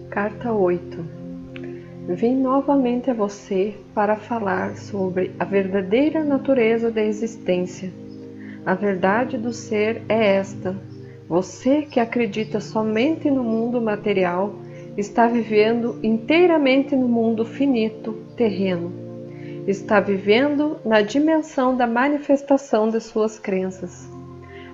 Carta 8. Vim novamente a você para falar sobre a verdadeira natureza da existência. A verdade do ser é esta: você que acredita somente no mundo material está vivendo inteiramente no mundo finito, terreno. Está vivendo na dimensão da manifestação de suas crenças.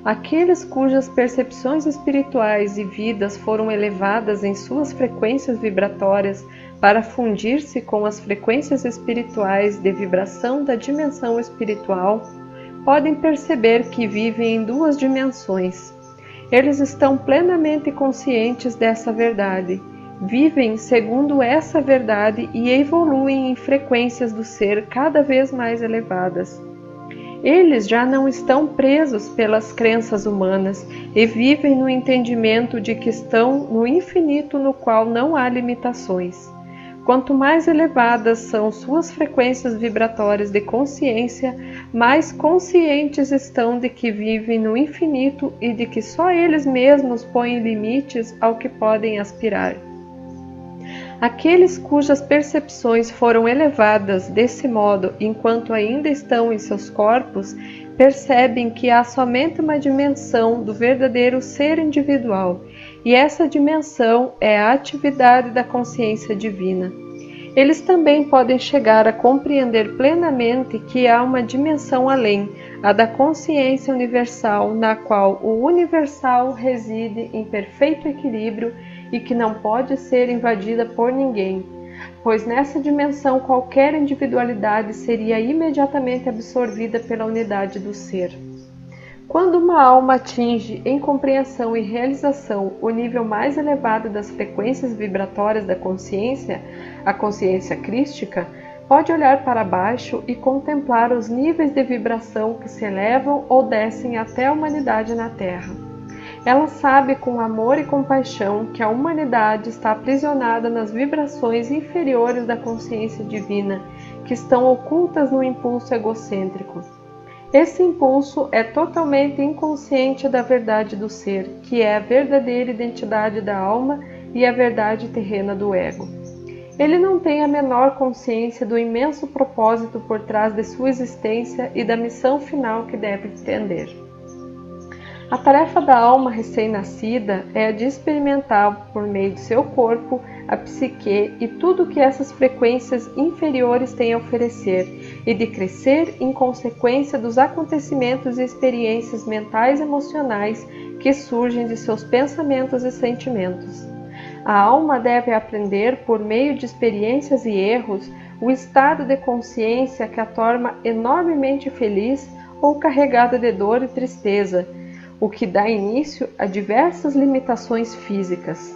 Aqueles cujas percepções espirituais e vidas foram elevadas em suas frequências vibratórias para fundir-se com as frequências espirituais de vibração da dimensão espiritual, podem perceber que vivem em duas dimensões. Eles estão plenamente conscientes dessa verdade, vivem segundo essa verdade e evoluem em frequências do ser cada vez mais elevadas. Eles já não estão presos pelas crenças humanas e vivem no entendimento de que estão no infinito no qual não há limitações. Quanto mais elevadas são suas frequências vibratórias de consciência, mais conscientes estão de que vivem no infinito e de que só eles mesmos põem limites ao que podem aspirar. Aqueles cujas percepções foram elevadas desse modo enquanto ainda estão em seus corpos, percebem que há somente uma dimensão do verdadeiro ser individual, e essa dimensão é a atividade da consciência divina. Eles também podem chegar a compreender plenamente que há uma dimensão além, a da consciência universal, na qual o universal reside em perfeito equilíbrio e que não pode ser invadida por ninguém, pois nessa dimensão qualquer individualidade seria imediatamente absorvida pela unidade do ser. Quando uma alma atinge em compreensão e realização o nível mais elevado das frequências vibratórias da consciência, a consciência crística, pode olhar para baixo e contemplar os níveis de vibração que se elevam ou descem até a humanidade na Terra. Ela sabe com amor e compaixão que a humanidade está aprisionada nas vibrações inferiores da consciência divina, que estão ocultas no impulso egocêntrico. Esse impulso é totalmente inconsciente da verdade do ser, que é a verdadeira identidade da alma e a verdade terrena do ego. Ele não tem a menor consciência do imenso propósito por trás de sua existência e da missão final que deve atender. A tarefa da alma recém-nascida é a de experimentar, por meio de seu corpo, a psique e tudo o que essas frequências inferiores têm a oferecer, e de crescer em consequência dos acontecimentos e experiências mentais e emocionais que surgem de seus pensamentos e sentimentos. A alma deve aprender, por meio de experiências e erros, o estado de consciência que a torna enormemente feliz ou carregada de dor e tristeza, o que dá início a diversas limitações físicas.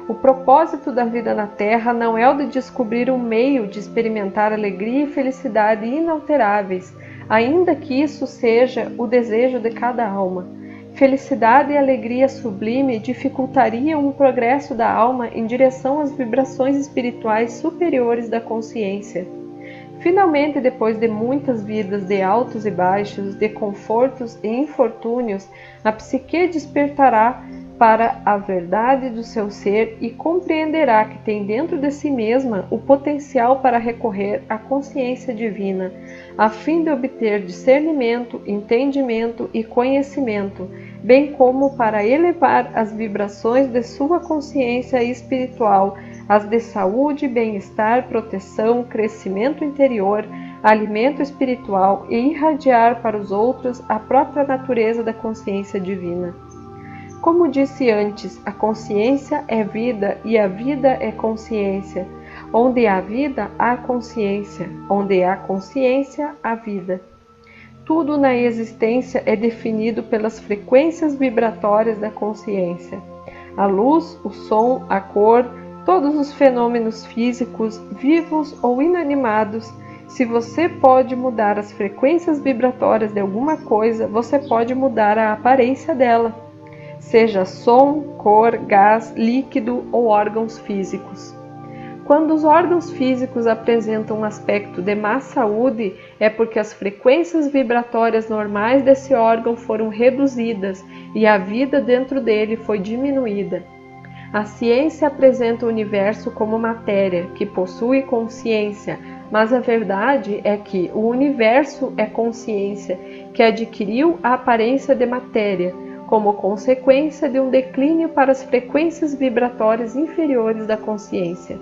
O propósito da vida na Terra não é o de descobrir um meio de experimentar alegria e felicidade inalteráveis, ainda que isso seja o desejo de cada alma. Felicidade e alegria sublime dificultariam o progresso da alma em direção às vibrações espirituais superiores da consciência. Finalmente, depois de muitas vidas de altos e baixos, de confortos e infortúnios, a psique despertará para a verdade do seu ser e compreenderá que tem dentro de si mesma o potencial para recorrer à consciência divina, a fim de obter discernimento, entendimento e conhecimento, bem como para elevar as vibrações de sua consciência espiritual, as de saúde, bem-estar, proteção, crescimento interior, alimento espiritual e irradiar para os outros a própria natureza da consciência divina. Como disse antes, a consciência é vida e a vida é consciência. Onde há vida, há consciência. Onde há consciência, há vida. Tudo na existência é definido pelas frequências vibratórias da consciência. A luz, o som, a cor, todos os fenômenos físicos, vivos ou inanimados. Se você pode mudar as frequências vibratórias de alguma coisa, você pode mudar a aparência dela, seja som, cor, gás, líquido ou órgãos físicos. Quando os órgãos físicos apresentam um aspecto de má saúde, é porque as frequências vibratórias normais desse órgão foram reduzidas e a vida dentro dele foi diminuída. A ciência apresenta o universo como matéria, que possui consciência, mas a verdade é que o universo é consciência, que adquiriu a aparência de matéria, como consequência de um declínio para as frequências vibratórias inferiores da consciência.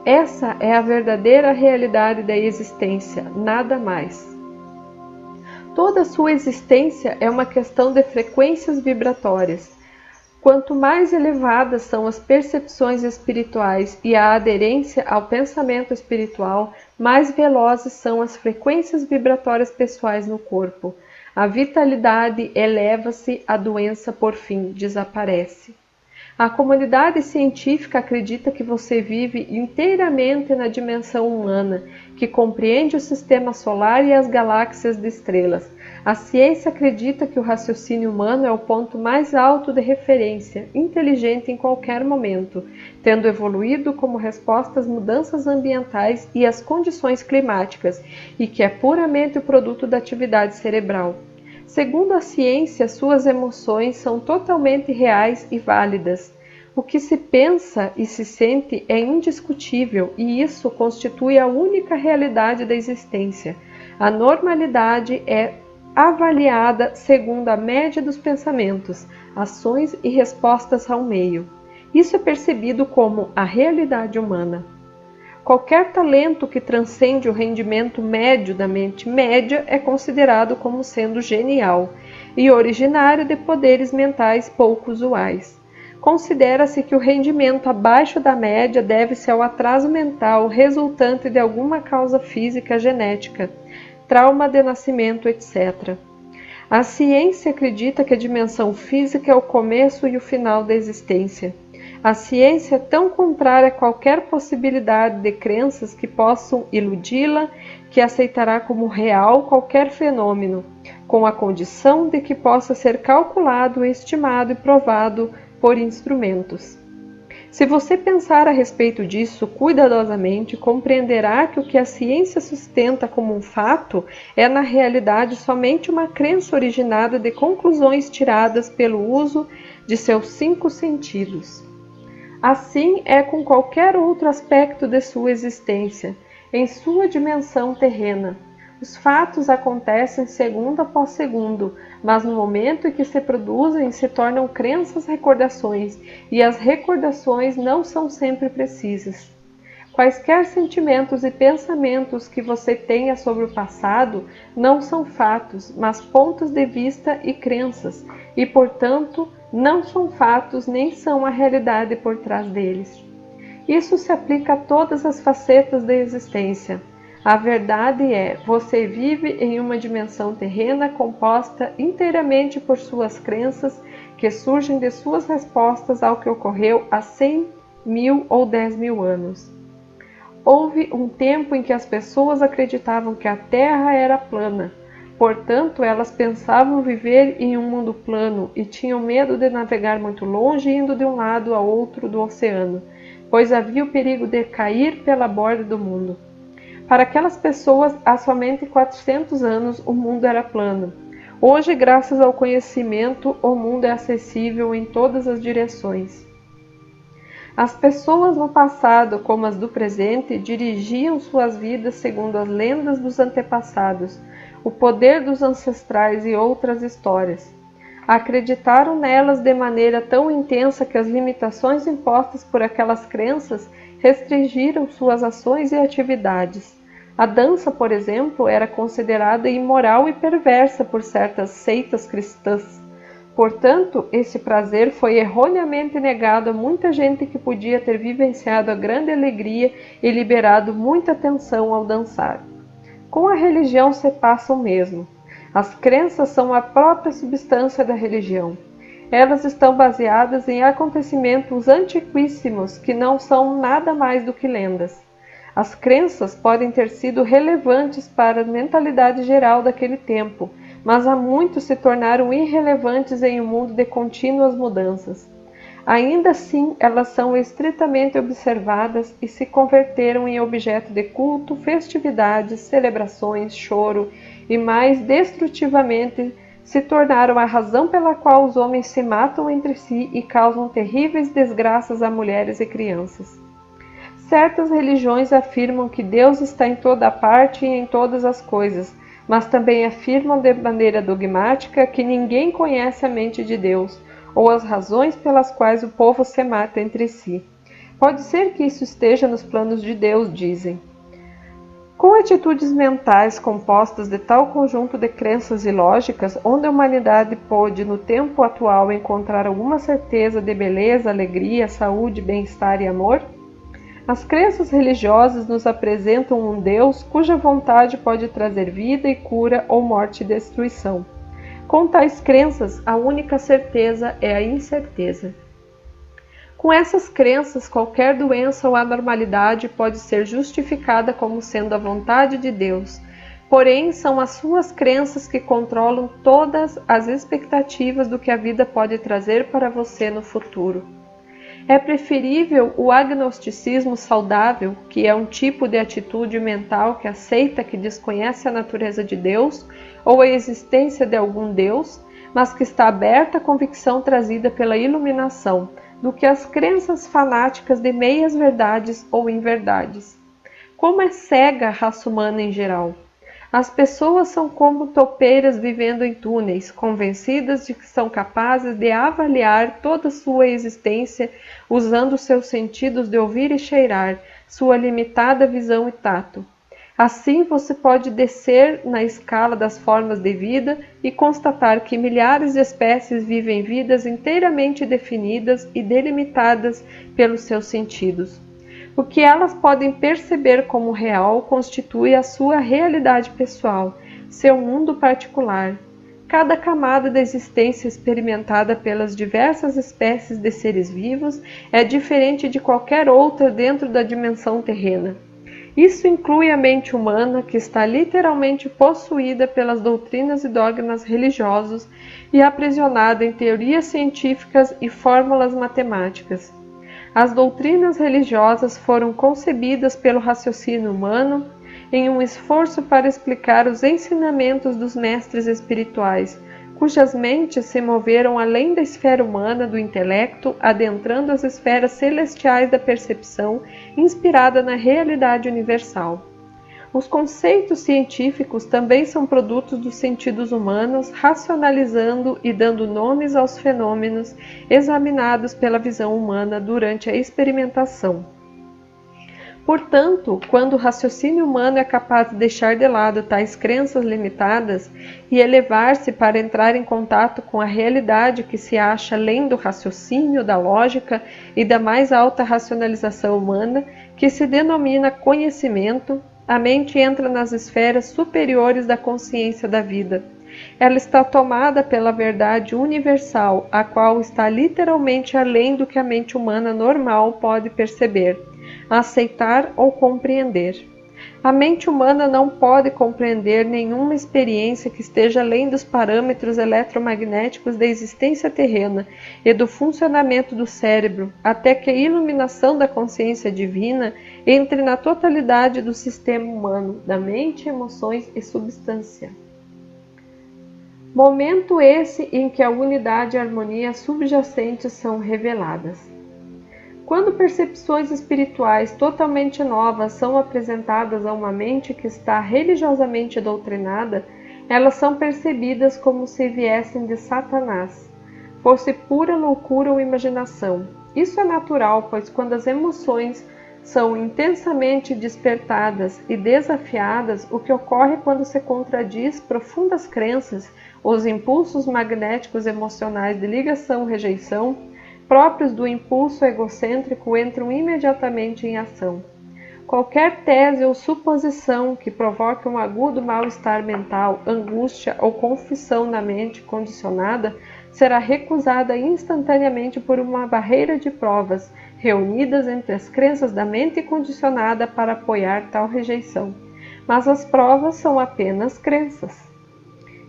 Essa é a verdadeira realidade da existência, nada mais. Toda a sua existência é uma questão de frequências vibratórias. Quanto mais elevadas são as percepções espirituais e a aderência ao pensamento espiritual, mais velozes são as frequências vibratórias pessoais no corpo. A vitalidade eleva-se, a doença, por fim, desaparece. A comunidade científica acredita que você vive inteiramente na dimensão humana, que compreende o sistema solar e as galáxias de estrelas. A ciência acredita que o raciocínio humano é o ponto mais alto de referência, inteligente em qualquer momento, tendo evoluído como resposta às mudanças ambientais e às condições climáticas, e que é puramente o produto da atividade cerebral. Segundo a ciência, suas emoções são totalmente reais e válidas. O que se pensa e se sente é indiscutível e isso constitui a única realidade da existência. A normalidade é avaliada segundo a média dos pensamentos, ações e respostas ao meio. Isso é percebido como a realidade humana. Qualquer talento que transcende o rendimento médio da mente média é considerado como sendo genial e originário de poderes mentais pouco usuais. Considera-se que o rendimento abaixo da média deve-se ao atraso mental resultante de alguma causa física genética, trauma de nascimento, etc. A ciência acredita que a dimensão física é o começo e o final da existência. A ciência é tão contrária a qualquer possibilidade de crenças que possam iludi-la, que aceitará como real qualquer fenômeno, com a condição de que possa ser calculado, estimado e provado por instrumentos. Se você pensar a respeito disso cuidadosamente, compreenderá que o que a ciência sustenta como um fato é, na realidade, somente uma crença originada de conclusões tiradas pelo uso de seus 5 sentidos. Assim é com qualquer outro aspecto de sua existência, em sua dimensão terrena. Os fatos acontecem segundo após segundo, mas no momento em que se produzem se tornam crenças recordações, e as recordações não são sempre precisas. Quaisquer sentimentos e pensamentos que você tenha sobre o passado não são fatos, mas pontos de vista e crenças, e, portanto, não são fatos nem são a realidade por trás deles. Isso se aplica a todas as facetas da existência. A verdade é, você vive em uma dimensão terrena composta inteiramente por suas crenças que surgem de suas respostas ao que ocorreu há 100, 1000 ou 10.000 anos. Houve um tempo em que as pessoas acreditavam que a Terra era plana. Portanto, elas pensavam viver em um mundo plano e tinham medo de navegar muito longe indo de um lado a outro do oceano, pois havia o perigo de cair pela borda do mundo. Para aquelas pessoas, há somente 400 anos, o mundo era plano. Hoje, graças ao conhecimento, o mundo é acessível em todas as direções. As pessoas no passado, como as do presente, dirigiam suas vidas segundo as lendas dos antepassados, o poder dos ancestrais e outras histórias. Acreditaram nelas de maneira tão intensa que as limitações impostas por aquelas crenças restringiram suas ações e atividades. A dança, por exemplo, era considerada imoral e perversa por certas seitas cristãs. Portanto, esse prazer foi erroneamente negado a muita gente que podia ter vivenciado a grande alegria e liberado muita tensão ao dançar. Com a religião se passa o mesmo. As crenças são a própria substância da religião. Elas estão baseadas em acontecimentos antiquíssimos que não são nada mais do que lendas. As crenças podem ter sido relevantes para a mentalidade geral daquele tempo, mas há muito se tornaram irrelevantes em um mundo de contínuas mudanças. Ainda assim, elas são estritamente observadas e se converteram em objeto de culto, festividades, celebrações, choro e, mais destrutivamente, se tornaram a razão pela qual os homens se matam entre si e causam terríveis desgraças a mulheres e crianças. Certas religiões afirmam que Deus está em toda parte e em todas as coisas, mas também afirmam de maneira dogmática que ninguém conhece a mente de Deus, ou as razões pelas quais o povo se mata entre si. Pode ser que isso esteja nos planos de Deus, dizem. Com atitudes mentais compostas de tal conjunto de crenças e lógicas, onde a humanidade pôde, no tempo atual, encontrar alguma certeza de beleza, alegria, saúde, bem-estar e amor? As crenças religiosas nos apresentam um Deus cuja vontade pode trazer vida e cura ou morte e destruição. Com tais crenças, a única certeza é a incerteza. Com essas crenças, qualquer doença ou anormalidade pode ser justificada como sendo a vontade de Deus. Porém, são as suas crenças que controlam todas as expectativas do que a vida pode trazer para você no futuro. É preferível o agnosticismo saudável, que é um tipo de atitude mental que aceita que desconhece a natureza de Deus ou a existência de algum Deus, mas que está aberta à convicção trazida pela iluminação, do que as crenças fanáticas de meias-verdades ou inverdades. Como é cega a raça humana em geral? As pessoas são como topeiras vivendo em túneis, convencidas de que são capazes de avaliar toda a sua existência usando seus sentidos de ouvir e cheirar, sua limitada visão e tato. Assim, você pode descer na escala das formas de vida e constatar que milhares de espécies vivem vidas inteiramente definidas e delimitadas pelos seus sentidos. O que elas podem perceber como real constitui a sua realidade pessoal, seu mundo particular. Cada camada da existência experimentada pelas diversas espécies de seres vivos é diferente de qualquer outra dentro da dimensão terrena. Isso inclui a mente humana, que está literalmente possuída pelas doutrinas e dogmas religiosos e aprisionada em teorias científicas e fórmulas matemáticas. As doutrinas religiosas foram concebidas pelo raciocínio humano em um esforço para explicar os ensinamentos dos mestres espirituais, cujas mentes se moveram além da esfera humana do intelecto, adentrando as esferas celestiais da percepção, inspirada na realidade universal. Os conceitos científicos também são produtos dos sentidos humanos, racionalizando e dando nomes aos fenômenos examinados pela visão humana durante a experimentação. Portanto, quando o raciocínio humano é capaz de deixar de lado tais crenças limitadas e elevar-se para entrar em contato com a realidade que se acha além do raciocínio, da lógica e da mais alta racionalização humana, que se denomina conhecimento, a mente entra nas esferas superiores da consciência da vida. Ela está tomada pela verdade universal, a qual está literalmente além do que a mente humana normal pode perceber, aceitar ou compreender. A mente humana não pode compreender nenhuma experiência que esteja além dos parâmetros eletromagnéticos da existência terrena e do funcionamento do cérebro, até que a iluminação da consciência divina entre na totalidade do sistema humano, da mente, emoções e substância. Momento esse em que a unidade e a harmonia subjacentes são reveladas. Quando percepções espirituais totalmente novas são apresentadas a uma mente que está religiosamente doutrinada, elas são percebidas como se viessem de Satanás, fosse pura loucura ou imaginação. Isso é natural, pois quando as emoções são intensamente despertadas e desafiadas, o que ocorre quando se contradiz profundas crenças, os impulsos magnéticos emocionais de ligação-rejeição, próprios do impulso egocêntrico entram imediatamente em ação. Qualquer tese ou suposição que provoque um agudo mal-estar mental, angústia ou confusão na mente condicionada será recusada instantaneamente por uma barreira de provas reunidas entre as crenças da mente condicionada para apoiar tal rejeição. Mas as provas são apenas crenças.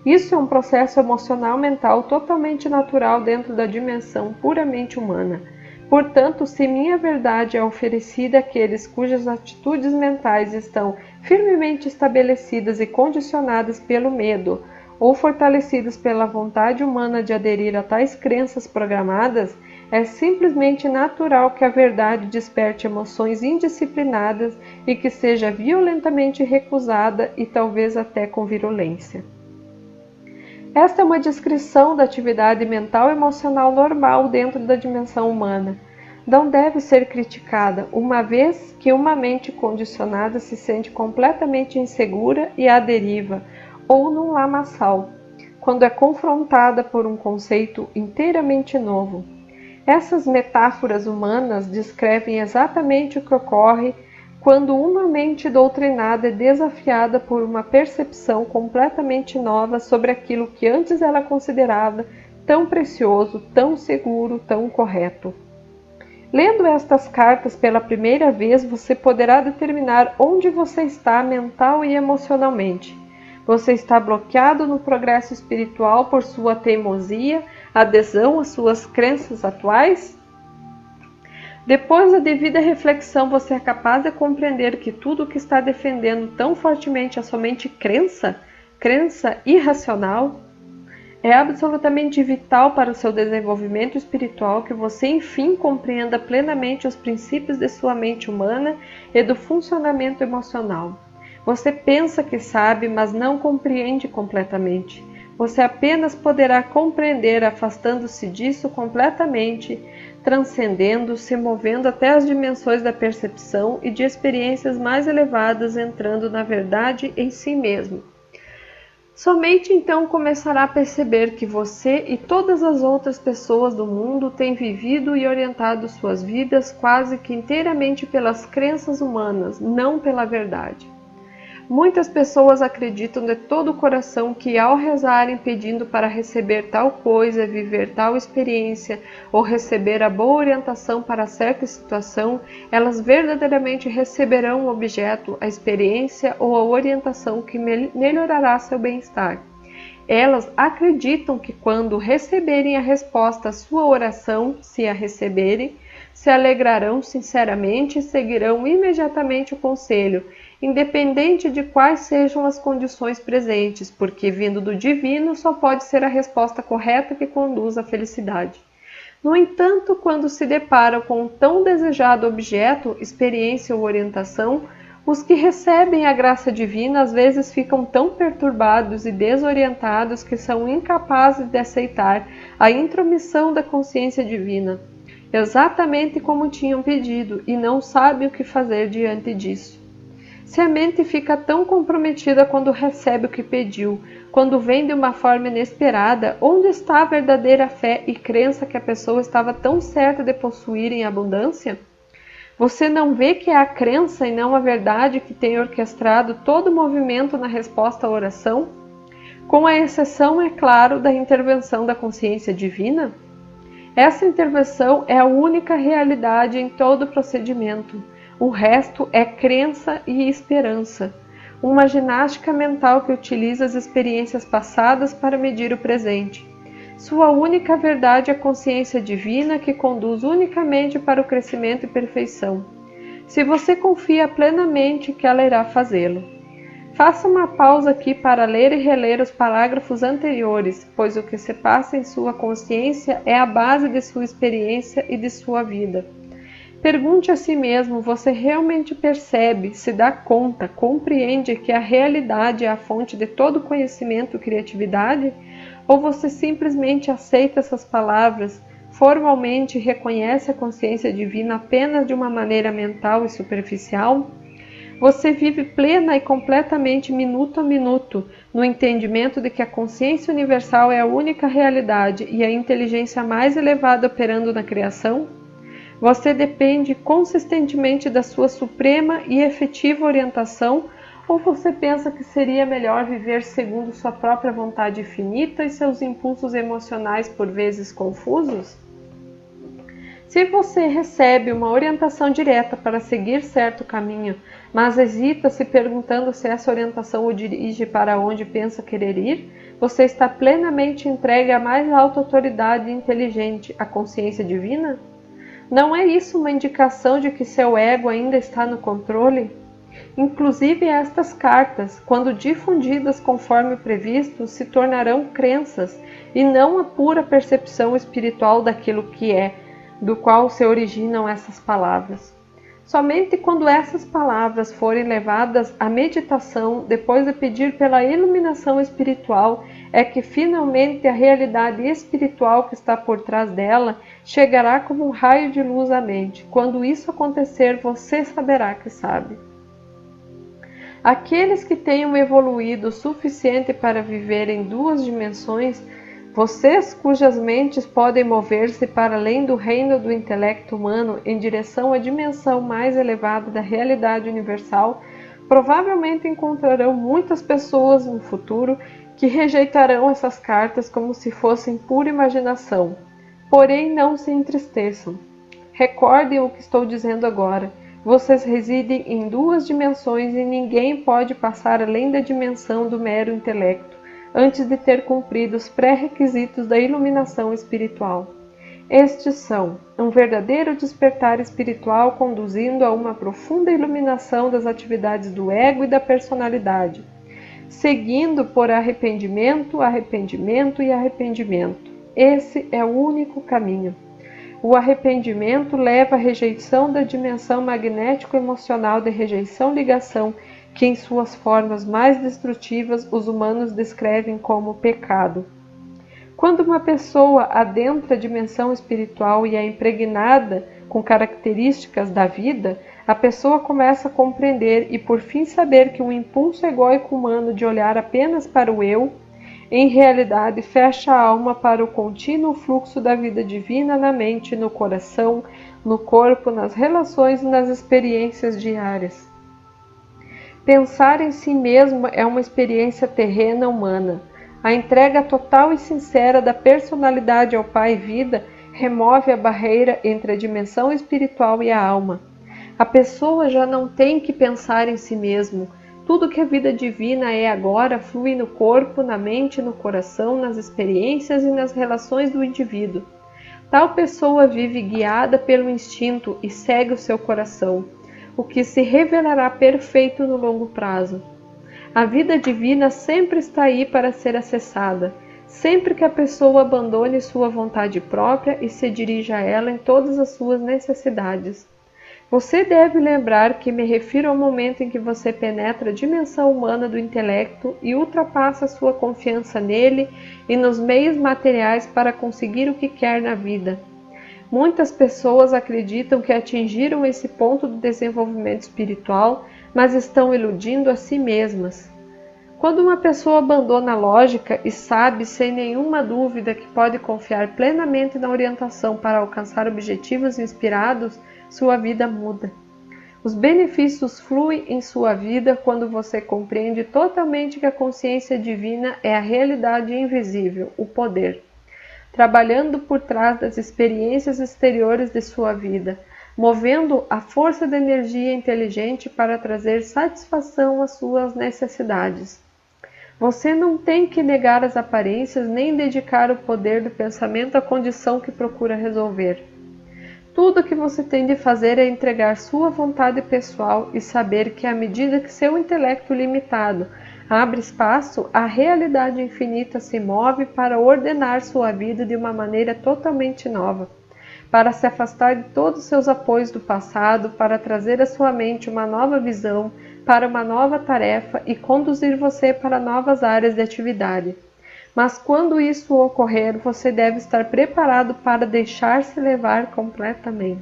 Isso é um processo emocional mental totalmente natural dentro da dimensão puramente humana. Portanto, se minha verdade é oferecida àqueles cujas atitudes mentais estão firmemente estabelecidas e condicionadas pelo medo, ou fortalecidos pela vontade humana de aderir a tais crenças programadas, é simplesmente natural que a verdade desperte emoções indisciplinadas e que seja violentamente recusada e talvez até com virulência. Esta é uma descrição da atividade mental e emocional normal dentro da dimensão humana. Não deve ser criticada, uma vez que uma mente condicionada se sente completamente insegura e à deriva, ou num lamaçal, quando é confrontada por um conceito inteiramente novo. Essas metáforas humanas descrevem exatamente o que ocorre quando uma mente doutrinada é desafiada por uma percepção completamente nova sobre aquilo que antes ela considerava tão precioso, tão seguro, tão correto. Lendo estas cartas pela primeira vez, você poderá determinar onde você está mental e emocionalmente. Você está bloqueado no progresso espiritual por sua teimosia, adesão às suas crenças atuais? Depois da devida reflexão, você é capaz de compreender que tudo o que está defendendo tão fortemente é somente crença irracional? É absolutamente vital para o seu desenvolvimento espiritual que você, enfim, compreenda plenamente os princípios de sua mente humana e do funcionamento emocional. Você pensa que sabe, mas não compreende completamente. Você apenas poderá compreender afastando-se disso completamente, transcendendo, se movendo até as dimensões da percepção e de experiências mais elevadas, entrando na verdade em si mesmo. Somente então começará a perceber que você e todas as outras pessoas do mundo têm vivido e orientado suas vidas quase que inteiramente pelas crenças humanas, não pela verdade. Muitas pessoas acreditam de todo o coração que ao rezarem pedindo para receber tal coisa, viver tal experiência ou receber a boa orientação para certa situação, elas verdadeiramente receberão o objeto, a experiência ou a orientação que melhorará seu bem-estar. Elas acreditam que quando receberem a resposta à sua oração, se a receberem, se alegrarão sinceramente e seguirão imediatamente o conselho, independente de quais sejam as condições presentes, porque vindo do divino só pode ser a resposta correta que conduz à felicidade. No entanto, quando se deparam com um tão desejado objeto, experiência ou orientação, os que recebem a graça divina às vezes ficam tão perturbados e desorientados que são incapazes de aceitar a intromissão da consciência divina, exatamente como tinham pedido, e não sabem o que fazer diante disso. Se a mente fica tão comprometida quando recebe o que pediu, quando vem de uma forma inesperada, onde está a verdadeira fé e crença que a pessoa estava tão certa de possuir em abundância? Você não vê que é a crença e não a verdade que tem orquestrado todo o movimento na resposta à oração? Com a exceção, é claro, da intervenção da consciência divina? Essa intervenção é a única realidade em todo o procedimento. O resto é crença e esperança, uma ginástica mental que utiliza as experiências passadas para medir o presente. Sua única verdade é a consciência divina que conduz unicamente para o crescimento e perfeição. Se você confia plenamente que ela irá fazê-lo. Faça uma pausa aqui para ler e reler os parágrafos anteriores, pois o que se passa em sua consciência é a base de sua experiência e de sua vida. Pergunte a si mesmo, você realmente percebe, se dá conta, compreende que a realidade é a fonte de todo conhecimento e criatividade? Ou você simplesmente aceita essas palavras, formalmente reconhece a consciência divina apenas de uma maneira mental e superficial? Você vive plena e completamente minuto a minuto, no entendimento de que a consciência universal é a única realidade e a inteligência mais elevada operando na criação? Você depende consistentemente da sua suprema e efetiva orientação, ou você pensa que seria melhor viver segundo sua própria vontade infinita e seus impulsos emocionais por vezes confusos? Se você recebe uma orientação direta para seguir certo caminho, mas hesita se perguntando se essa orientação o dirige para onde pensa querer ir, você está plenamente entregue à mais alta autoridade inteligente, a consciência divina? Não é isso uma indicação de que seu ego ainda está no controle? Inclusive estas cartas, quando difundidas conforme previsto, se tornarão crenças e não a pura percepção espiritual daquilo que é, do qual se originam essas palavras. Somente quando essas palavras forem levadas à meditação, depois de pedir pela iluminação espiritual, é que finalmente a realidade espiritual que está por trás dela chegará como um raio de luz à mente. Quando isso acontecer, você saberá que sabe. Aqueles que tenham evoluído o suficiente para viver em 2 dimensões, vocês cujas mentes podem mover-se para além do reino do intelecto humano em direção à dimensão mais elevada da realidade universal, provavelmente encontrarão muitas pessoas no futuro que rejeitarão essas cartas como se fossem pura imaginação. Porém, não se entristeçam. Recordem o que estou dizendo agora. Vocês residem em 2 dimensões e ninguém pode passar além da dimensão do mero intelecto antes de ter cumprido os pré-requisitos da iluminação espiritual. Estes são um verdadeiro despertar espiritual conduzindo a uma profunda iluminação das atividades do ego e da personalidade, seguindo por arrependimento, arrependimento e arrependimento. Esse é o único caminho. O arrependimento leva à rejeição da dimensão magnético-emocional de rejeição-ligação, que em suas formas mais destrutivas os humanos descrevem como pecado. Quando uma pessoa adentra a dimensão espiritual e é impregnada com características da vida, a pessoa começa a compreender e por fim saber que o impulso egóico humano de olhar apenas para o eu, em realidade fecha a alma para o contínuo fluxo da vida divina na mente, no coração, no corpo, nas relações e nas experiências diárias. Pensar em si mesmo é uma experiência terrena humana. A entrega total e sincera da personalidade ao Pai Vida remove a barreira entre a dimensão espiritual e a alma. A pessoa já não tem que pensar em si mesmo. Tudo que a vida divina é agora flui no corpo, na mente, no coração, nas experiências e nas relações do indivíduo. Tal pessoa vive guiada pelo instinto e segue o seu coração, o que se revelará perfeito no longo prazo. A vida divina sempre está aí para ser acessada, sempre que a pessoa abandone sua vontade própria e se dirija a ela em todas as suas necessidades. Você deve lembrar que me refiro ao momento em que você penetra a dimensão humana do intelecto e ultrapassa sua confiança nele e nos meios materiais para conseguir o que quer na vida. Muitas pessoas acreditam que atingiram esse ponto do desenvolvimento espiritual, mas estão iludindo a si mesmas. Quando uma pessoa abandona a lógica e sabe sem nenhuma dúvida que pode confiar plenamente na orientação para alcançar objetivos inspirados, sua vida muda. Os benefícios fluem em sua vida quando você compreende totalmente que a consciência divina é a realidade invisível, o poder, trabalhando por trás das experiências exteriores de sua vida, movendo a força da energia inteligente para trazer satisfação às suas necessidades. Você não tem que negar as aparências nem dedicar o poder do pensamento à condição que procura resolver. Tudo o que você tem de fazer é entregar sua vontade pessoal e saber que à medida que seu intelecto limitado abre espaço, a realidade infinita se move para ordenar sua vida de uma maneira totalmente nova, para se afastar de todos os seus apoios do passado, para trazer à sua mente uma nova visão, para uma nova tarefa e conduzir você para novas áreas de atividade. Mas quando isso ocorrer, você deve estar preparado para deixar-se levar completamente.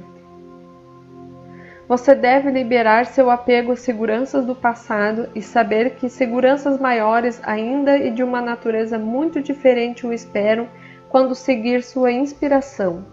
Você deve liberar seu apego às seguranças do passado e saber que seguranças maiores ainda e de uma natureza muito diferente o esperam quando seguir sua inspiração.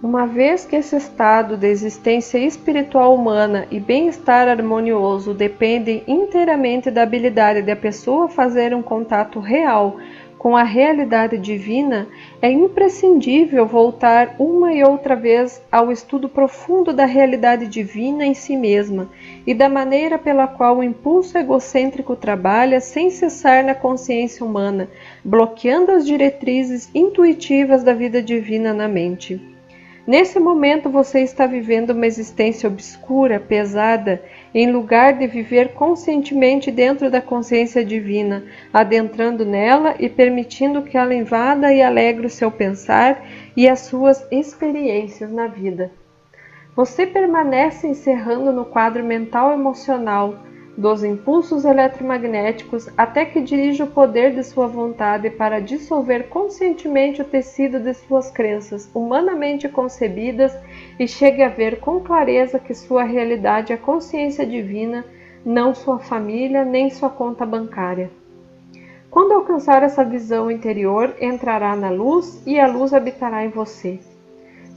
Uma vez que esse estado de existência espiritual humana e bem-estar harmonioso dependem inteiramente da habilidade da pessoa fazer um contato real com a realidade divina, é imprescindível voltar uma e outra vez ao estudo profundo da realidade divina em si mesma e da maneira pela qual o impulso egocêntrico trabalha sem cessar na consciência humana, bloqueando as diretrizes intuitivas da vida divina na mente. Nesse momento você está vivendo uma existência obscura, pesada, em lugar de viver conscientemente dentro da consciência divina, adentrando nela e permitindo que ela invada e alegre o seu pensar e as suas experiências na vida. Você permanece encerrando no quadro mental emocional dos impulsos eletromagnéticos até que dirija o poder de sua vontade para dissolver conscientemente o tecido de suas crenças humanamente concebidas e chegue a ver com clareza que sua realidade é consciência divina, não sua família nem sua conta bancária. Quando alcançar essa visão interior, entrará na luz e a luz habitará em você.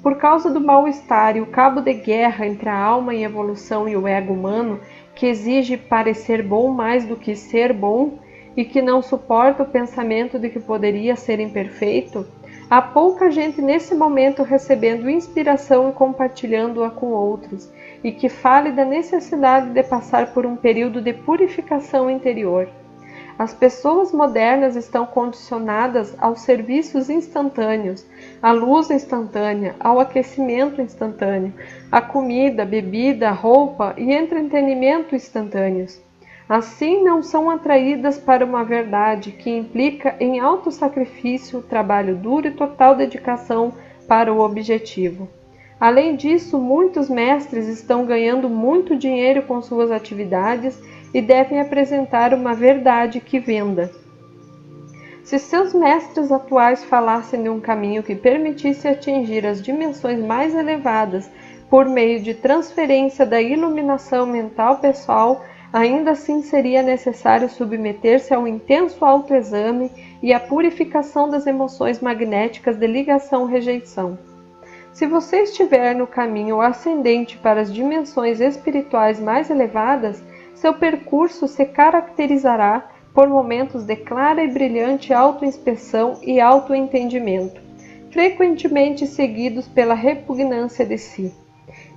Por causa do mal-estar e o cabo de guerra entre a alma em evolução e o ego humano, que exige parecer bom mais do que ser bom e que não suporta o pensamento de que poderia ser imperfeito, há pouca gente nesse momento recebendo inspiração e compartilhando-a com outros, e que fale da necessidade de passar por um período de purificação interior. As pessoas modernas estão condicionadas aos serviços instantâneos, à luz instantânea, ao aquecimento instantâneo, à comida, bebida, roupa e entretenimento instantâneos. Assim, não são atraídas para uma verdade que implica em alto sacrifício, trabalho duro e total dedicação para o objetivo. Além disso, muitos mestres estão ganhando muito dinheiro com suas atividades e devem apresentar uma verdade que venda. Se seus mestres atuais falassem de um caminho que permitisse atingir as dimensões mais elevadas por meio de transferência da iluminação mental pessoal, ainda assim seria necessário submeter-se ao intenso autoexame e à purificação das emoções magnéticas de ligação-rejeição. Se você estiver no caminho ascendente para as dimensões espirituais mais elevadas, seu percurso se caracterizará por momentos de clara e brilhante autoinspeção e autoentendimento, frequentemente seguidos pela repugnância de si.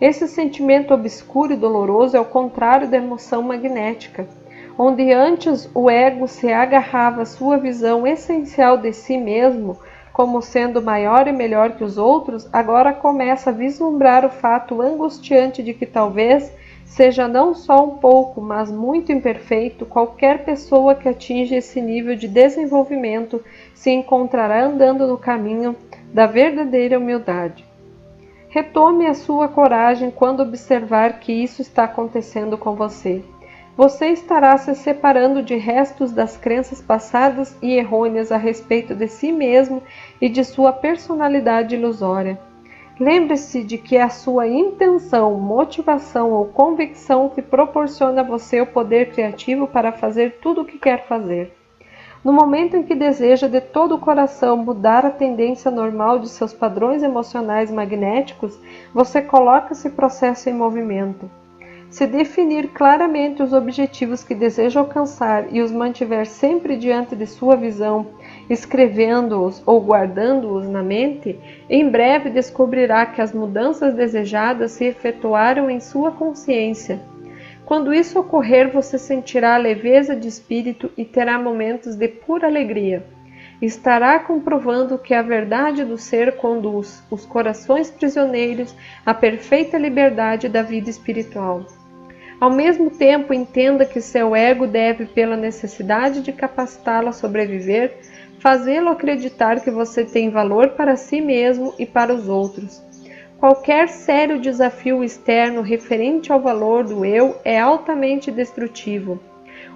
Esse sentimento obscuro e doloroso é o contrário da emoção magnética, onde antes o ego se agarrava à sua visão essencial de si mesmo, como sendo maior e melhor que os outros, agora começa a vislumbrar o fato angustiante de que talvez seja não só um pouco, mas muito imperfeito. Qualquer pessoa que atinja esse nível de desenvolvimento se encontrará andando no caminho da verdadeira humildade. Retome a sua coragem quando observar que isso está acontecendo com você. Você estará se separando de restos das crenças passadas e errôneas a respeito de si mesmo e de sua personalidade ilusória. Lembre-se de que é a sua intenção, motivação ou convicção que proporciona a você o poder criativo para fazer tudo o que quer fazer. No momento em que deseja de todo o coração mudar a tendência normal de seus padrões emocionais magnéticos, você coloca esse processo em movimento. Se definir claramente os objetivos que deseja alcançar e os mantiver sempre diante de sua visão, escrevendo-os ou guardando-os na mente, em breve descobrirá que as mudanças desejadas se efetuaram em sua consciência. Quando isso ocorrer, você sentirá leveza de espírito e terá momentos de pura alegria. Estará comprovando que a verdade do ser conduz os corações prisioneiros à perfeita liberdade da vida espiritual. Ao mesmo tempo, entenda que seu ego deve, pela necessidade de capacitá-lo a sobreviver, fazê-lo acreditar que você tem valor para si mesmo e para os outros. Qualquer sério desafio externo referente ao valor do eu é altamente destrutivo.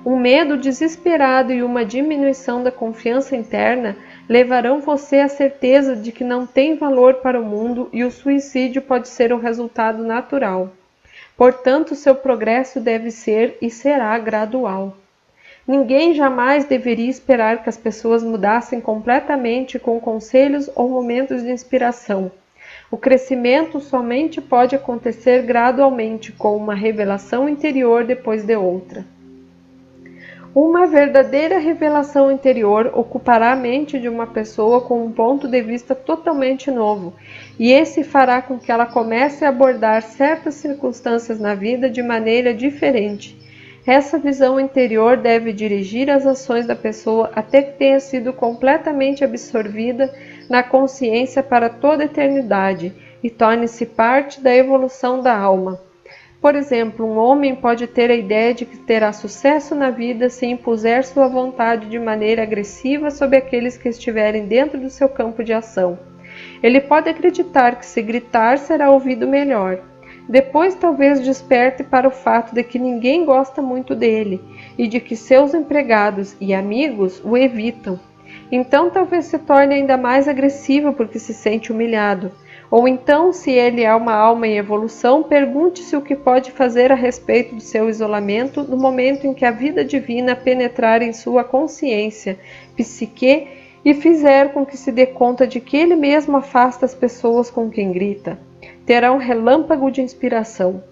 Um medo desesperado e uma diminuição da confiança interna levarão você à certeza de que não tem valor para o mundo e o suicídio pode ser o resultado natural. Portanto, seu progresso deve ser e será gradual. Ninguém jamais deveria esperar que as pessoas mudassem completamente com conselhos ou momentos de inspiração. O crescimento somente pode acontecer gradualmente, com uma revelação interior depois de outra. Uma verdadeira revelação interior ocupará a mente de uma pessoa com um ponto de vista totalmente novo, e esse fará com que ela comece a abordar certas circunstâncias na vida de maneira diferente. Essa visão interior deve dirigir as ações da pessoa até que tenha sido completamente absorvida na consciência para toda a eternidade, e torne-se parte da evolução da alma. Por exemplo, um homem pode ter a ideia de que terá sucesso na vida se impuser sua vontade de maneira agressiva sobre aqueles que estiverem dentro do seu campo de ação. Ele pode acreditar que se gritar será ouvido melhor. Depois talvez desperte para o fato de que ninguém gosta muito dele e de que seus empregados e amigos o evitam. Então talvez se torne ainda mais agressivo porque se sente humilhado. Ou então, se ele é uma alma em evolução, pergunte-se o que pode fazer a respeito do seu isolamento no momento em que a vida divina penetrar em sua consciência, psique, e fizer com que se dê conta de que ele mesmo afasta as pessoas com quem grita. Terá um relâmpago de inspiração.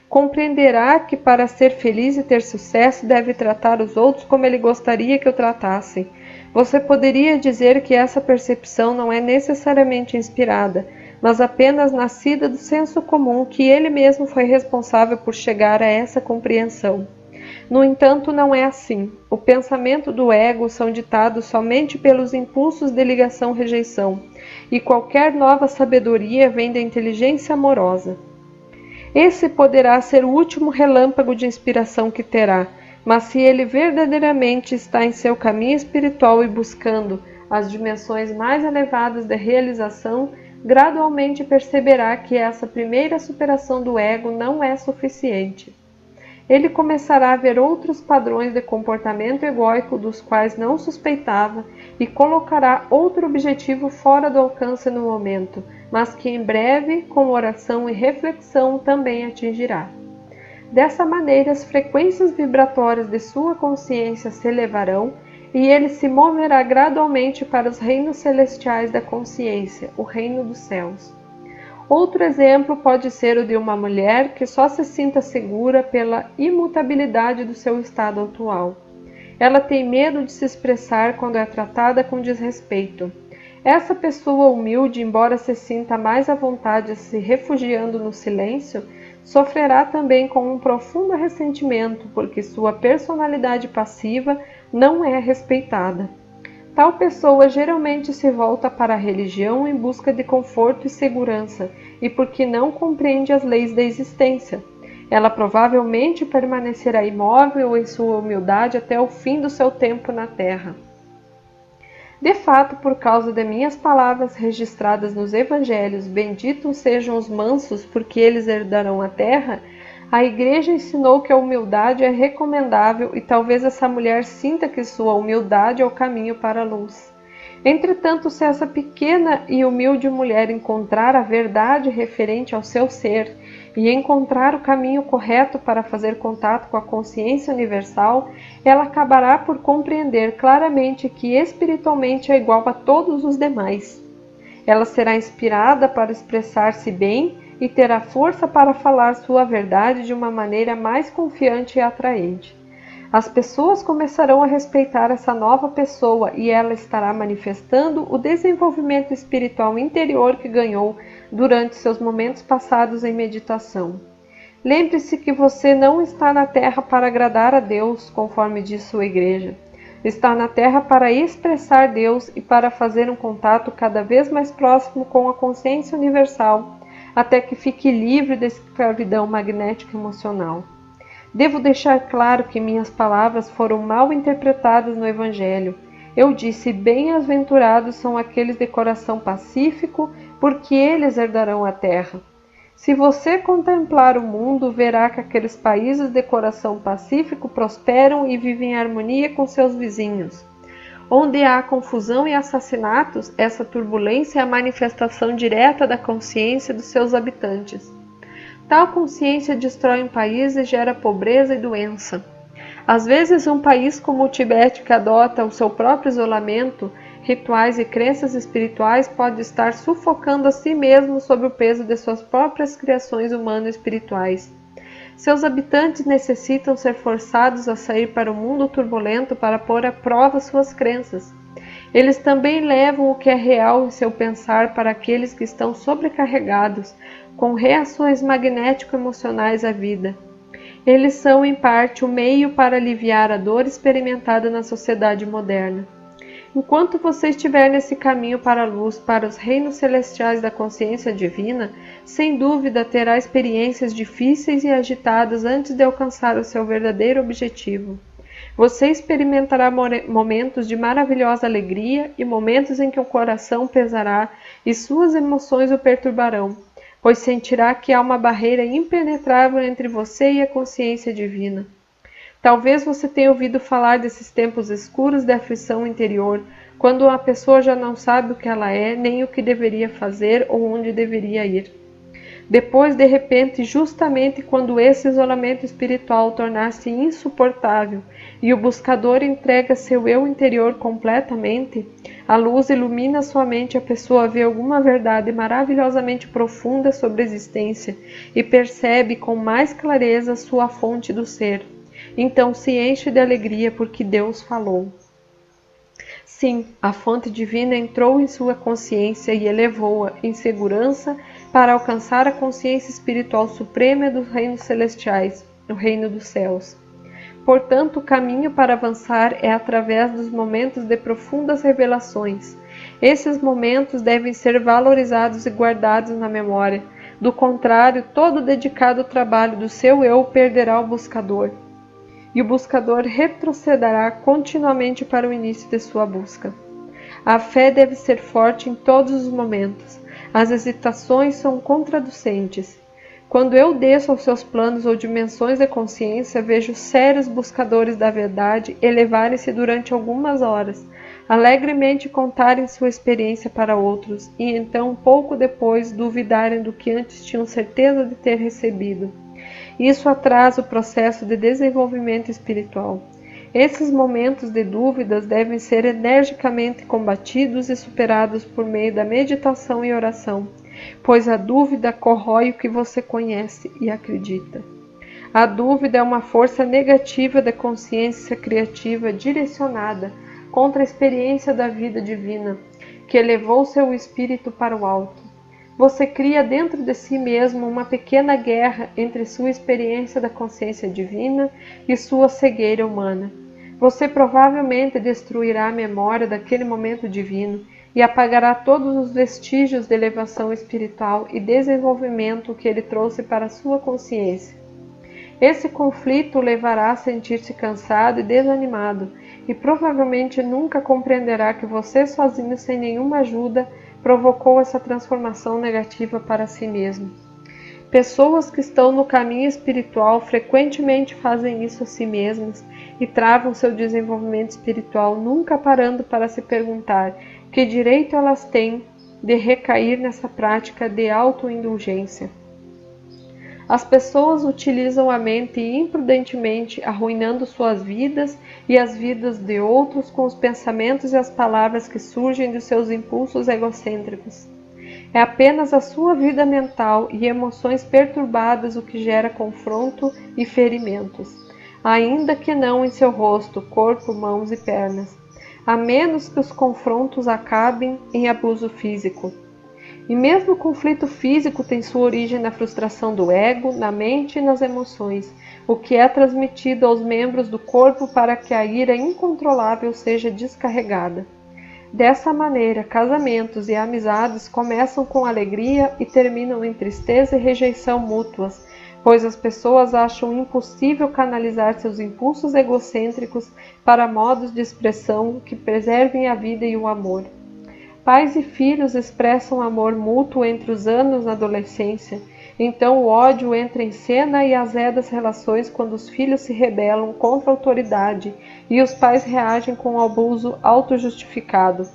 Compreenderá que para ser feliz e ter sucesso deve tratar os outros como ele gostaria que o tratassem. Você poderia dizer que essa percepção não é necessariamente inspirada, mas apenas nascida do senso comum que ele mesmo foi responsável por chegar a essa compreensão. No entanto, não é assim. O pensamento do ego são ditados somente pelos impulsos de ligação-rejeição, e qualquer nova sabedoria vem da inteligência amorosa. Esse poderá ser o último relâmpago de inspiração que terá, mas se ele verdadeiramente está em seu caminho espiritual e buscando as dimensões mais elevadas da realização, gradualmente perceberá que essa primeira superação do ego não é suficiente. Ele começará a ver outros padrões de comportamento egóico dos quais não suspeitava e colocará outro objetivo fora do alcance no momento, mas que em breve, com oração e reflexão, também atingirá. Dessa maneira, as frequências vibratórias de sua consciência se elevarão e ele se moverá gradualmente para os reinos celestiais da consciência, o reino dos céus. Outro exemplo pode ser o de uma mulher que só se sinta segura pela imutabilidade do seu estado atual. Ela tem medo de se expressar quando é tratada com desrespeito. Essa pessoa humilde, embora se sinta mais à vontade se refugiando no silêncio, sofrerá também com um profundo ressentimento, porque sua personalidade passiva não é respeitada. Tal pessoa geralmente se volta para a religião em busca de conforto e segurança, e porque não compreende as leis da existência. Ela provavelmente permanecerá imóvel em sua humildade até o fim do seu tempo na Terra. De fato, por causa de minhas palavras registradas nos Evangelhos, benditos sejam os mansos, porque eles herdarão a terra, a Igreja ensinou que a humildade é recomendável e talvez essa mulher sinta que sua humildade é o caminho para a luz. Entretanto, se essa pequena e humilde mulher encontrar a verdade referente ao seu ser e encontrar o caminho correto para fazer contato com a consciência universal, ela acabará por compreender claramente que espiritualmente é igual a todos os demais. Ela será inspirada para expressar-se bem e terá força para falar sua verdade de uma maneira mais confiante e atraente. As pessoas começarão a respeitar essa nova pessoa e ela estará manifestando o desenvolvimento espiritual interior que ganhou durante seus momentos passados em meditação. Lembre-se que você não está na Terra para agradar a Deus, conforme diz sua Igreja. Está na Terra para expressar Deus e para fazer um contato cada vez mais próximo com a consciência universal, até que fique livre da escravidão magnética emocional. Devo deixar claro que minhas palavras foram mal interpretadas no Evangelho. Eu disse: bem-aventurados são aqueles de coração pacífico, porque eles herdarão a terra. Se você contemplar o mundo, verá que aqueles países de coração pacífico prosperam e vivem em harmonia com seus vizinhos. Onde há confusão e assassinatos, essa turbulência é a manifestação direta da consciência dos seus habitantes. Tal consciência destrói um país e gera pobreza e doença. Às vezes, um país como o Tibete, que adota o seu próprio isolamento, rituais e crenças espirituais, pode estar sufocando a si mesmo sob o peso de suas próprias criações humano-espirituais. Seus habitantes necessitam ser forçados a sair para o mundo turbulento para pôr à prova suas crenças. Eles também levam o que é real em seu pensar para aqueles que estão sobrecarregados, com reações magnético-emocionais à vida. Eles são, em parte, o meio para aliviar a dor experimentada na sociedade moderna. Enquanto você estiver nesse caminho para a luz, para os reinos celestiais da consciência divina, sem dúvida terá experiências difíceis e agitadas antes de alcançar o seu verdadeiro objetivo. Você experimentará momentos de maravilhosa alegria e momentos em que o coração pesará e suas emoções o perturbarão, pois sentirá que há uma barreira impenetrável entre você e a consciência divina. Talvez você tenha ouvido falar desses tempos escuros de aflição interior, quando a pessoa já não sabe o que ela é, nem o que deveria fazer ou onde deveria ir. Depois, de repente, justamente quando esse isolamento espiritual tornar-se insuportável e o buscador entrega seu eu interior completamente, a luz ilumina sua mente e a pessoa vê alguma verdade maravilhosamente profunda sobre a existência e percebe com mais clareza sua fonte do ser. Então se enche de alegria porque Deus falou. Sim, a fonte divina entrou em sua consciência e elevou-a em segurança para alcançar a consciência espiritual suprema dos reinos celestiais, o reino dos céus. Portanto, o caminho para avançar é através dos momentos de profundas revelações. Esses momentos devem ser valorizados e guardados na memória. Do contrário, todo o dedicado trabalho do seu eu perderá o buscador. E o buscador retrocederá continuamente para o início de sua busca. A fé deve ser forte em todos os momentos. As hesitações são contraducentes. Quando eu desço aos seus planos ou dimensões de consciência, vejo sérios buscadores da verdade elevarem-se durante algumas horas, alegremente contarem sua experiência para outros, e então, pouco depois, duvidarem do que antes tinham certeza de ter recebido. Isso atrasa o processo de desenvolvimento espiritual. Esses momentos de dúvidas devem ser energicamente combatidos e superados por meio da meditação e oração, pois a dúvida corrói o que você conhece e acredita. A dúvida é uma força negativa da consciência criativa direcionada contra a experiência da vida divina, que elevou seu espírito para o alto. Você cria dentro de si mesmo uma pequena guerra entre sua experiência da consciência divina e sua cegueira humana. Você provavelmente destruirá a memória daquele momento divino e apagará todos os vestígios de elevação espiritual e desenvolvimento que ele trouxe para a sua consciência. Esse conflito o levará a sentir-se cansado e desanimado, e provavelmente nunca compreenderá que você sozinho, sem nenhuma ajuda, provocou essa transformação negativa para si mesmo. Pessoas que estão no caminho espiritual frequentemente fazem isso a si mesmas e travam seu desenvolvimento espiritual, nunca parando para se perguntar que direito elas têm de recair nessa prática de autoindulgência. As pessoas utilizam a mente imprudentemente, arruinando suas vidas e as vidas de outros com os pensamentos e as palavras que surgem de seus impulsos egocêntricos. É apenas a sua vida mental e emoções perturbadas o que gera confronto e ferimentos, ainda que não em seu rosto, corpo, mãos e pernas, a menos que os confrontos acabem em abuso físico. E mesmo o conflito físico tem sua origem na frustração do ego, na mente e nas emoções, o que é transmitido aos membros do corpo para que a ira incontrolável seja descarregada. Dessa maneira, casamentos e amizades começam com alegria e terminam em tristeza e rejeição mútuas, pois as pessoas acham impossível canalizar seus impulsos egocêntricos para modos de expressão que preservem a vida e o amor. Pais e filhos expressam amor mútuo entre os anos na adolescência, então o ódio entra em cena e azeda as relações quando os filhos se rebelam contra a autoridade e os pais reagem com o abuso autojustificado.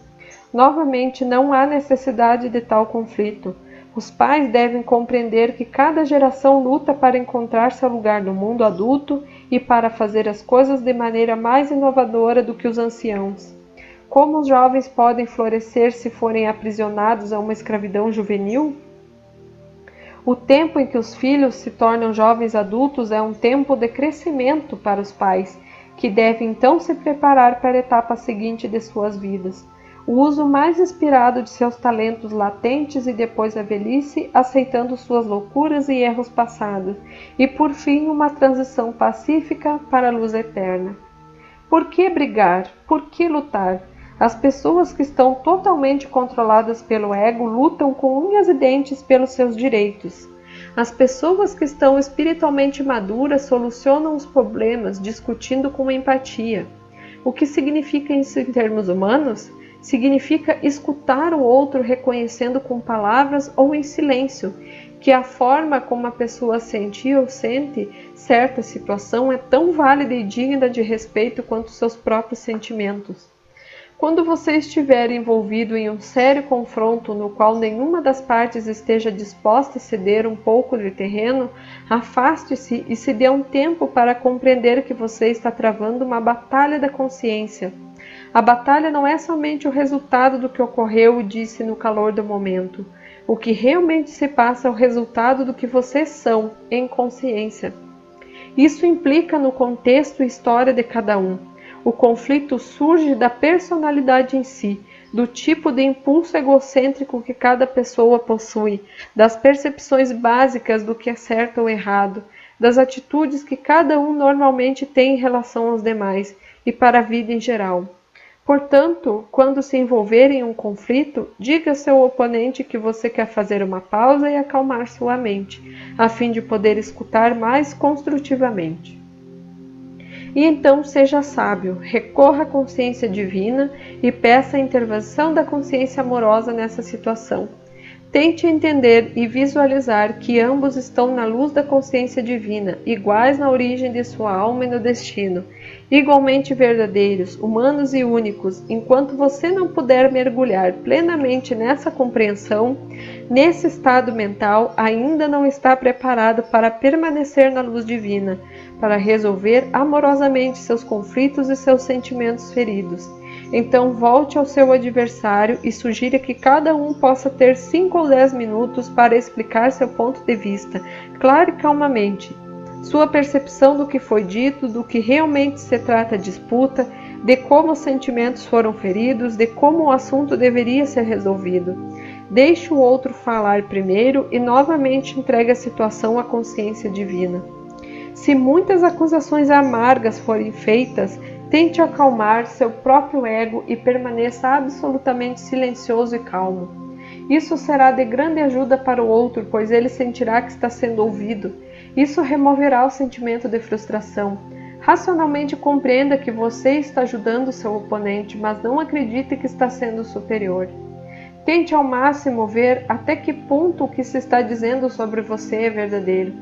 Novamente, não há necessidade de tal conflito. Os pais devem compreender que cada geração luta para encontrar seu lugar no mundo adulto e para fazer as coisas de maneira mais inovadora do que os anciãos. Como os jovens podem florescer se forem aprisionados a uma escravidão juvenil? O tempo em que os filhos se tornam jovens adultos é um tempo de crescimento para os pais, que devem então se preparar para a etapa seguinte de suas vidas. O uso mais inspirado de seus talentos latentes e depois a velhice, aceitando suas loucuras e erros passados, e por fim uma transição pacífica para a luz eterna. Por que brigar? Por que lutar? As pessoas que estão totalmente controladas pelo ego lutam com unhas e dentes pelos seus direitos. As pessoas que estão espiritualmente maduras solucionam os problemas discutindo com empatia. O que significa isso em termos humanos? Significa escutar o outro reconhecendo com palavras ou em silêncio que a forma como a pessoa sente ou sente certa situação é tão válida e digna de respeito quanto seus próprios sentimentos. Quando você estiver envolvido em um sério confronto no qual nenhuma das partes esteja disposta a ceder um pouco de terreno, afaste-se e se dê um tempo para compreender que você está travando uma batalha da consciência. A batalha não é somente o resultado do que ocorreu e disse no calor do momento. O que realmente se passa é o resultado do que vocês são, em consciência. Isso implica no contexto e história de cada um. O conflito surge da personalidade em si, do tipo de impulso egocêntrico que cada pessoa possui, das percepções básicas do que é certo ou errado, das atitudes que cada um normalmente tem em relação aos demais e para a vida em geral. Portanto, quando se envolver em um conflito, diga ao seu oponente que você quer fazer uma pausa e acalmar sua mente, a fim de poder escutar mais construtivamente. E então seja sábio, recorra à consciência divina e peça a intervenção da consciência amorosa nessa situação. Tente entender e visualizar que ambos estão na luz da consciência divina, iguais na origem de sua alma e no destino, igualmente verdadeiros, humanos e únicos. Enquanto você não puder mergulhar plenamente nessa compreensão, nesse estado mental, ainda não está preparado para permanecer na luz divina, para resolver amorosamente seus conflitos e seus sentimentos feridos. Então volte ao seu adversário e sugira que cada um possa ter 5 ou 10 minutos para explicar seu ponto de vista, claro e calmamente. Sua percepção do que foi dito, do que realmente se trata a disputa, de como os sentimentos foram feridos, de como o assunto deveria ser resolvido. Deixe o outro falar primeiro e novamente entregue a situação à consciência divina. Se muitas acusações amargas forem feitas, tente acalmar seu próprio ego e permaneça absolutamente silencioso e calmo. Isso será de grande ajuda para o outro, pois ele sentirá que está sendo ouvido. Isso removerá o sentimento de frustração. Racionalmente compreenda que você está ajudando seu oponente, mas não acredite que está sendo superior. Tente ao máximo ver até que ponto o que se está dizendo sobre você é verdadeiro.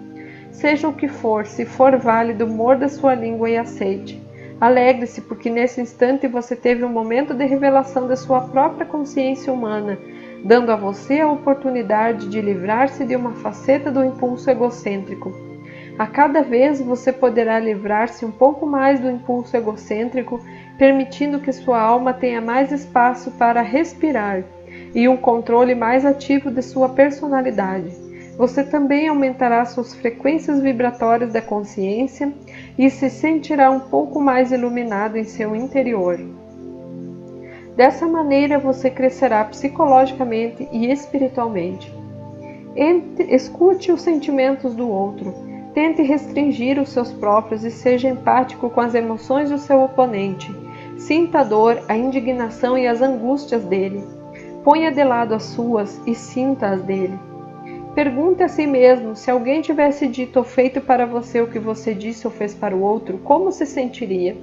Seja o que for, se for válido, morda sua língua e aceite. Alegre-se porque nesse instante você teve um momento de revelação da sua própria consciência humana, dando a você a oportunidade de livrar-se de uma faceta do impulso egocêntrico. A cada vez você poderá livrar-se um pouco mais do impulso egocêntrico, permitindo que sua alma tenha mais espaço para respirar e um controle mais ativo de sua personalidade. Você também aumentará suas frequências vibratórias da consciência e se sentirá um pouco mais iluminado em seu interior. Dessa maneira você crescerá psicologicamente e espiritualmente. Escute os sentimentos do outro. Tente restringir os seus próprios e seja empático com as emoções do seu oponente. Sinta a dor, a indignação e as angústias dele. Ponha de lado as suas e sinta as dele. Pergunte a si mesmo, se alguém tivesse dito ou feito para você o que você disse ou fez para o outro, como se sentiria?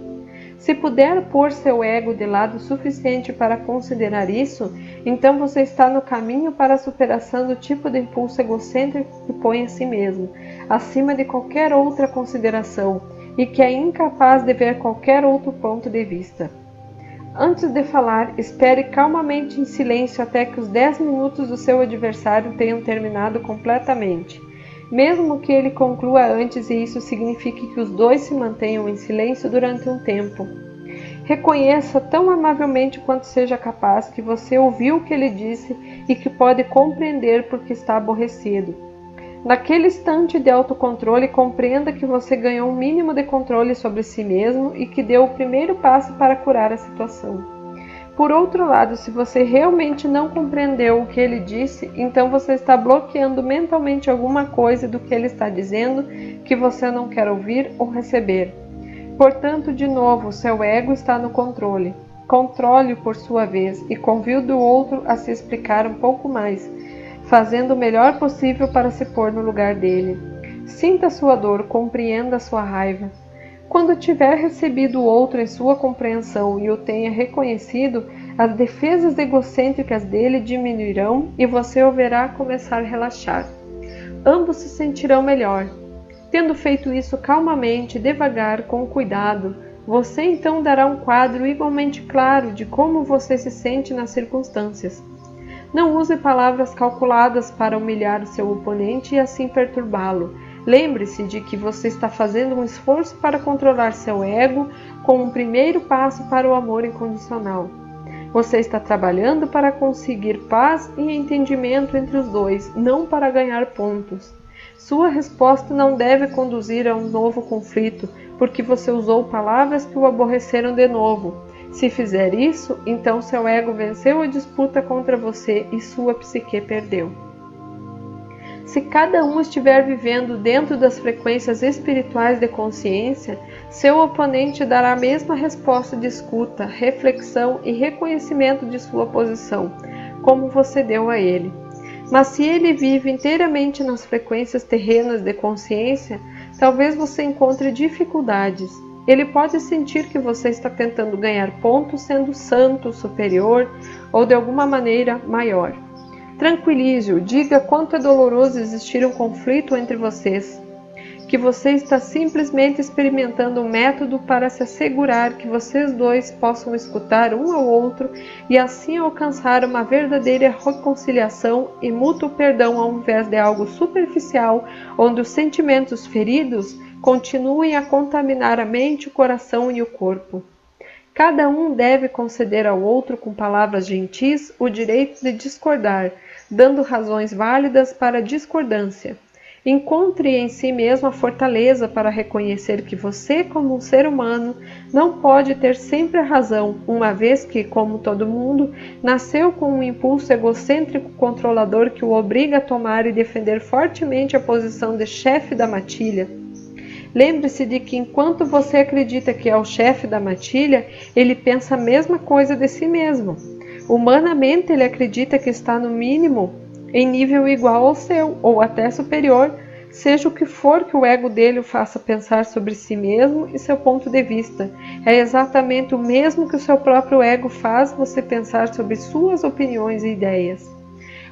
Se puder pôr seu ego de lado o suficiente para considerar isso, então você está no caminho para a superação do tipo de impulso egocêntrico que põe a si mesmo, acima de qualquer outra consideração, e que é incapaz de ver qualquer outro ponto de vista. Antes de falar, espere calmamente em silêncio até que os 10 minutos do seu adversário tenham terminado completamente. Mesmo que ele conclua antes e isso signifique que os dois se mantenham em silêncio durante um tempo. Reconheça tão amavelmente quanto seja capaz que você ouviu o que ele disse e que pode compreender porque está aborrecido. Naquele instante de autocontrole, compreenda que você ganhou um mínimo de controle sobre si mesmo e que deu o primeiro passo para curar a situação. Por outro lado, se você realmente não compreendeu o que ele disse, então você está bloqueando mentalmente alguma coisa do que ele está dizendo que você não quer ouvir ou receber. Portanto, de novo, seu ego está no controle. controle-o por sua vez e convide o outro a se explicar um pouco mais, fazendo o melhor possível para se pôr no lugar dele. Sinta sua dor, compreenda sua raiva. Quando tiver recebido o outro em sua compreensão e o tenha reconhecido, as defesas egocêntricas dele diminuirão e você o verá começar a relaxar. Ambos se sentirão melhor. Tendo feito isso calmamente, devagar, com cuidado, você então dará um quadro igualmente claro de como você se sente nas circunstâncias. Não use palavras calculadas para humilhar o seu oponente e assim perturbá-lo. Lembre-se de que você está fazendo um esforço para controlar seu ego como um primeiro passo para o amor incondicional. Você está trabalhando para conseguir paz e entendimento entre os dois, não para ganhar pontos. Sua resposta não deve conduzir a um novo conflito, porque você usou palavras que o aborreceram de novo. Se fizer isso, então seu ego venceu a disputa contra você e sua psique perdeu. Se cada um estiver vivendo dentro das frequências espirituais de consciência, seu oponente dará a mesma resposta de escuta, reflexão e reconhecimento de sua posição, como você deu a ele. Mas se ele vive inteiramente nas frequências terrenas de consciência, talvez você encontre dificuldades. Ele pode sentir que você está tentando ganhar pontos sendo santo, superior ou de alguma maneira maior. Tranquilize-o, diga quanto é doloroso existir um conflito entre vocês, que você está simplesmente experimentando um método para se assegurar que vocês dois possam escutar um ao outro e assim alcançar uma verdadeira reconciliação e mútuo perdão ao invés de algo superficial, onde os sentimentos feridos continuem a contaminar a mente, o coração e o corpo. Cada um deve conceder ao outro com palavras gentis o direito de discordar, dando razões válidas para a discordância. Encontre em si mesmo a fortaleza para reconhecer que você, como um ser humano, não pode ter sempre a razão, uma vez que, como todo mundo, nasceu com um impulso egocêntrico controlador que o obriga a tomar e defender fortemente a posição de chefe da matilha. Lembre-se de que enquanto você acredita que é o chefe da matilha, ele pensa a mesma coisa de si mesmo. Humanamente, ele acredita que está no mínimo em nível igual ao seu, ou até superior, seja o que for que o ego dele o faça pensar sobre si mesmo e seu ponto de vista. É exatamente o mesmo que o seu próprio ego faz você pensar sobre suas opiniões e ideias.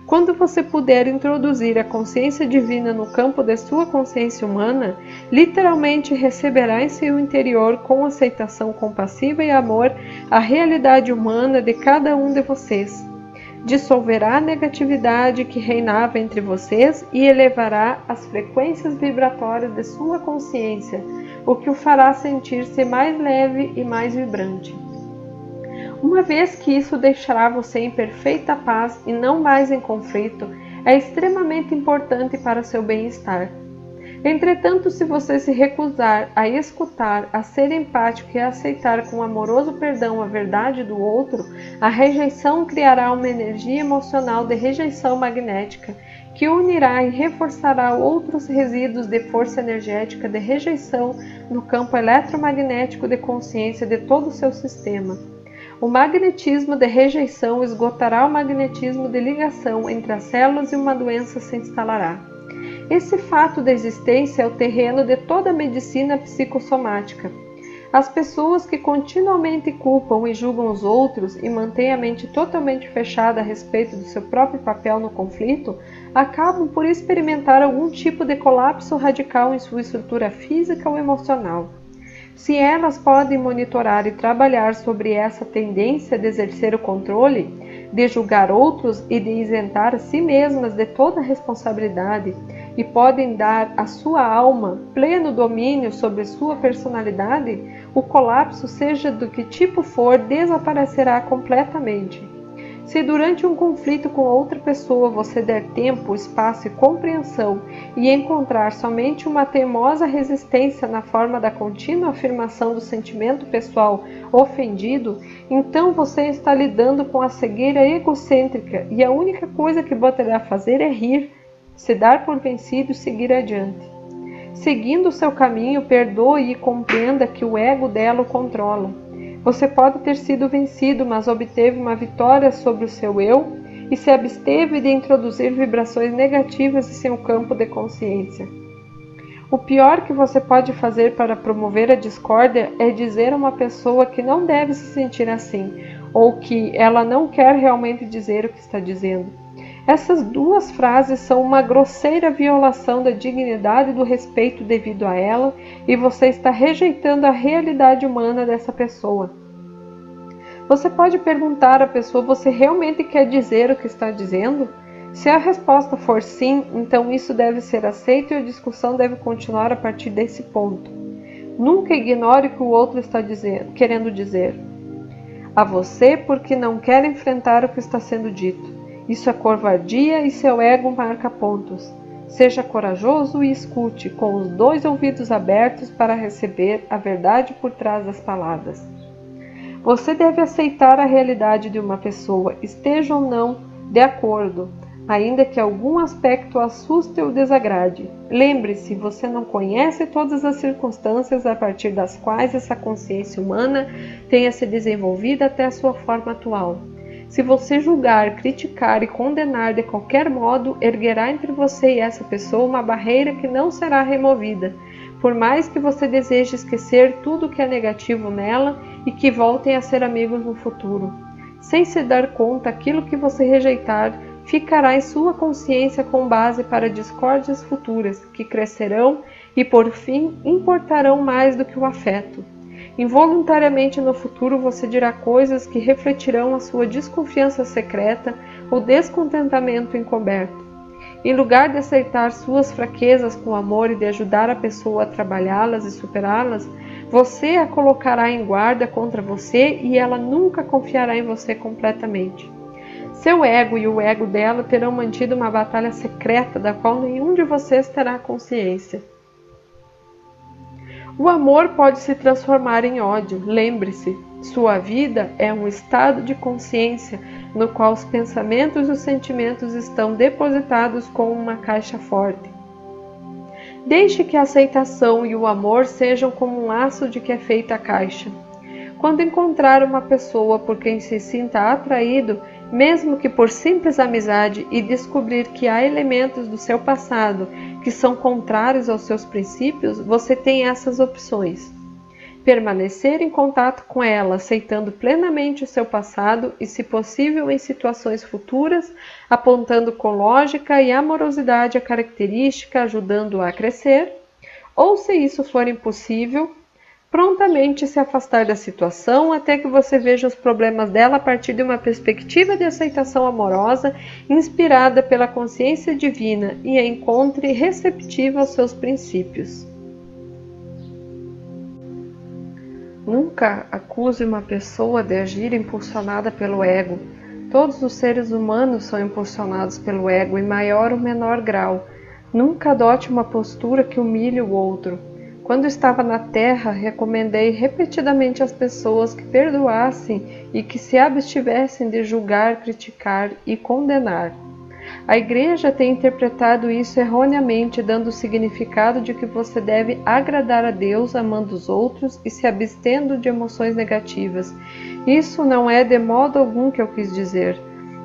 Quando você puder introduzir a consciência divina no campo de sua consciência humana, literalmente receberá em seu interior, com aceitação compassiva e amor, a realidade humana de cada um de vocês. Dissolverá a negatividade que reinava entre vocês e elevará as frequências vibratórias de sua consciência, o que o fará sentir-se mais leve e mais vibrante. Uma vez que isso deixará você em perfeita paz e não mais em conflito, é extremamente importante para seu bem-estar. Entretanto, se você se recusar a escutar, a ser empático e a aceitar com amoroso perdão a verdade do outro, a rejeição criará uma energia emocional de rejeição magnética que unirá e reforçará outros resíduos de força energética de rejeição no campo eletromagnético de consciência de todo o seu sistema. O magnetismo de rejeição esgotará o magnetismo de ligação entre as células e uma doença se instalará. Esse fato da existência é o terreno de toda a medicina psicossomática. As pessoas que continuamente culpam e julgam os outros e mantêm a mente totalmente fechada a respeito do seu próprio papel no conflito, acabam por experimentar algum tipo de colapso radical em sua estrutura física ou emocional. Se elas podem monitorar e trabalhar sobre essa tendência de exercer o controle, de julgar outros e de isentar a si mesmas de toda responsabilidade, e podem dar à sua alma pleno domínio sobre sua personalidade, o colapso, seja do que tipo for, desaparecerá completamente. Se durante um conflito com outra pessoa você der tempo, espaço e compreensão e encontrar somente uma teimosa resistência na forma da contínua afirmação do sentimento pessoal ofendido, então você está lidando com a cegueira egocêntrica e a única coisa que poderá fazer é rir, se dar por vencido e seguir adiante. Seguindo o seu caminho, perdoe e compreenda que o ego dela o controla. Você pode ter sido vencido, mas obteve uma vitória sobre o seu eu e se absteve de introduzir vibrações negativas em seu campo de consciência. O pior que você pode fazer para promover a discórdia é dizer a uma pessoa que não deve se sentir assim, ou que ela não quer realmente dizer o que está dizendo. Essas duas frases são uma grosseira violação da dignidade e do respeito devido a ela, e você está rejeitando a realidade humana dessa pessoa. Você pode perguntar à pessoa: você realmente quer dizer o que está dizendo? Se a resposta for sim, então isso deve ser aceito e a discussão deve continuar a partir desse ponto. Nunca ignore o que o outro está querendo dizer a você porque não quer enfrentar o que está sendo dito. Isso é covardia e seu ego marca pontos. Seja corajoso e escute, com os dois ouvidos abertos para receber a verdade por trás das palavras. Você deve aceitar a realidade de uma pessoa, esteja ou não de acordo, ainda que algum aspecto assuste ou desagrade. Lembre-se, você não conhece todas as circunstâncias a partir das quais essa consciência humana tenha se desenvolvido até a sua forma atual. Se você julgar, criticar e condenar de qualquer modo, erguerá entre você e essa pessoa uma barreira que não será removida, por mais que você deseje esquecer tudo o que é negativo nela e que voltem a ser amigos no futuro. Sem se dar conta, aquilo que você rejeitar ficará em sua consciência com base para discórdias futuras, que crescerão e, por fim, importarão mais do que o afeto. Involuntariamente no futuro você dirá coisas que refletirão a sua desconfiança secreta ou descontentamento encoberto. Em lugar de aceitar suas fraquezas com amor e de ajudar a pessoa a trabalhá-las e superá-las, você a colocará em guarda contra você e ela nunca confiará em você completamente. Seu ego e o ego dela terão mantido uma batalha secreta da qual nenhum de vocês terá consciência. O amor pode se transformar em ódio. Lembre-se, sua vida é um estado de consciência no qual os pensamentos e os sentimentos estão depositados com uma caixa forte. Deixe que a aceitação e o amor sejam como um laço de que é feita a caixa. Quando encontrar uma pessoa por quem se sinta atraído, mesmo que por simples amizade, e descobrir que há elementos do seu passado que são contrários aos seus princípios, você tem essas opções. Permanecer em contato com ela, aceitando plenamente o seu passado e, se possível, em situações futuras, apontando com lógica e amorosidade a característica, ajudando-a a crescer, ou, se isso for impossível, prontamente se afastar da situação até que você veja os problemas dela a partir de uma perspectiva de aceitação amorosa, inspirada pela consciência divina, e a encontre receptiva aos seus princípios. Nunca acuse uma pessoa de agir impulsionada pelo ego. Todos os seres humanos são impulsionados pelo ego em maior ou menor grau. Nunca adote uma postura que humilhe o outro. Quando estava na Terra, recomendei repetidamente às pessoas que perdoassem e que se abstivessem de julgar, criticar e condenar. A Igreja tem interpretado isso erroneamente, dando o significado de que você deve agradar a Deus amando os outros e se abstendo de emoções negativas. Isso não é de modo algum que eu quis dizer.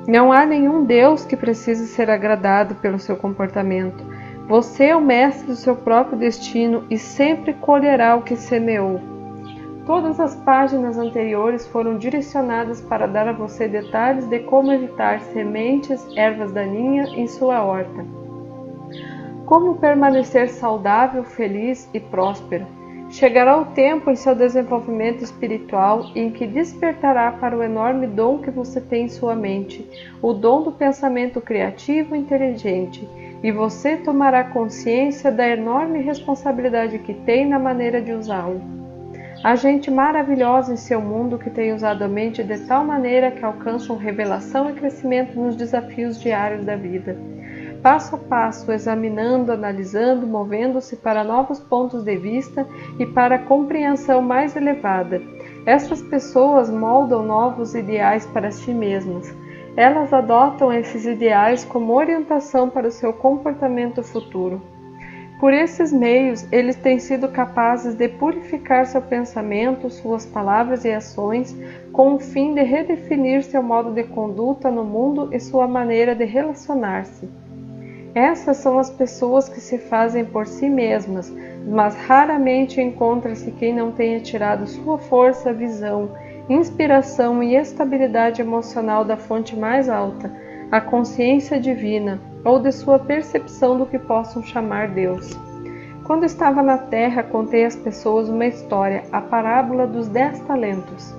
Não há nenhum Deus que precise ser agradado pelo seu comportamento. Você é o mestre do seu próprio destino e sempre colherá o que semeou. Todas as páginas anteriores foram direcionadas para dar a você detalhes de como evitar sementes, ervas daninhas em sua horta. Como permanecer saudável, feliz e próspero. Chegará o tempo em seu desenvolvimento espiritual em que despertará para o enorme dom que você tem em sua mente, o dom do pensamento criativo e inteligente, e você tomará consciência da enorme responsabilidade que tem na maneira de usá-lo. Há gente maravilhosa em seu mundo que tem usado a mente de tal maneira que alcançam revelação e crescimento nos desafios diários da vida. Passo a passo, examinando, analisando, movendo-se para novos pontos de vista e para a compreensão mais elevada. Essas pessoas moldam novos ideais para si mesmas. Elas adotam esses ideais como orientação para o seu comportamento futuro. Por esses meios, eles têm sido capazes de purificar seu pensamento, suas palavras e ações, com o fim de redefinir seu modo de conduta no mundo e sua maneira de relacionar-se. Essas são as pessoas que se fazem por si mesmas, mas raramente encontra-se quem não tenha tirado sua força, visão, inspiração e estabilidade emocional da fonte mais alta, a consciência divina, ou de sua percepção do que possam chamar Deus. Quando estava na terra, contei às pessoas uma história, a parábola dos 10 talentos.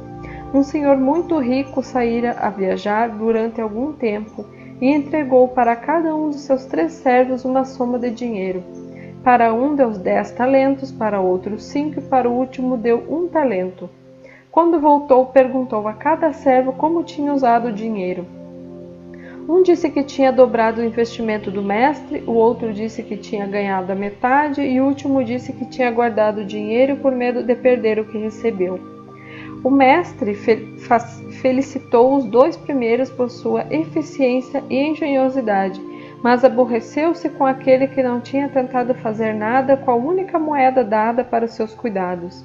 Um senhor muito rico saíra a viajar durante algum tempo e entregou para cada um dos seus 3 servos uma soma de dinheiro. Para um deu 10 talentos, para outro 5 e para o último deu 1 talento. Quando voltou, perguntou a cada servo como tinha usado o dinheiro. Um disse que tinha dobrado o investimento do mestre, o outro disse que tinha ganhado a metade e o último disse que tinha guardado o dinheiro por medo de perder o que recebeu. O mestre felicitou os 2 primeiros por sua eficiência e engenhosidade, mas aborreceu-se com aquele que não tinha tentado fazer nada com a única moeda dada para os seus cuidados.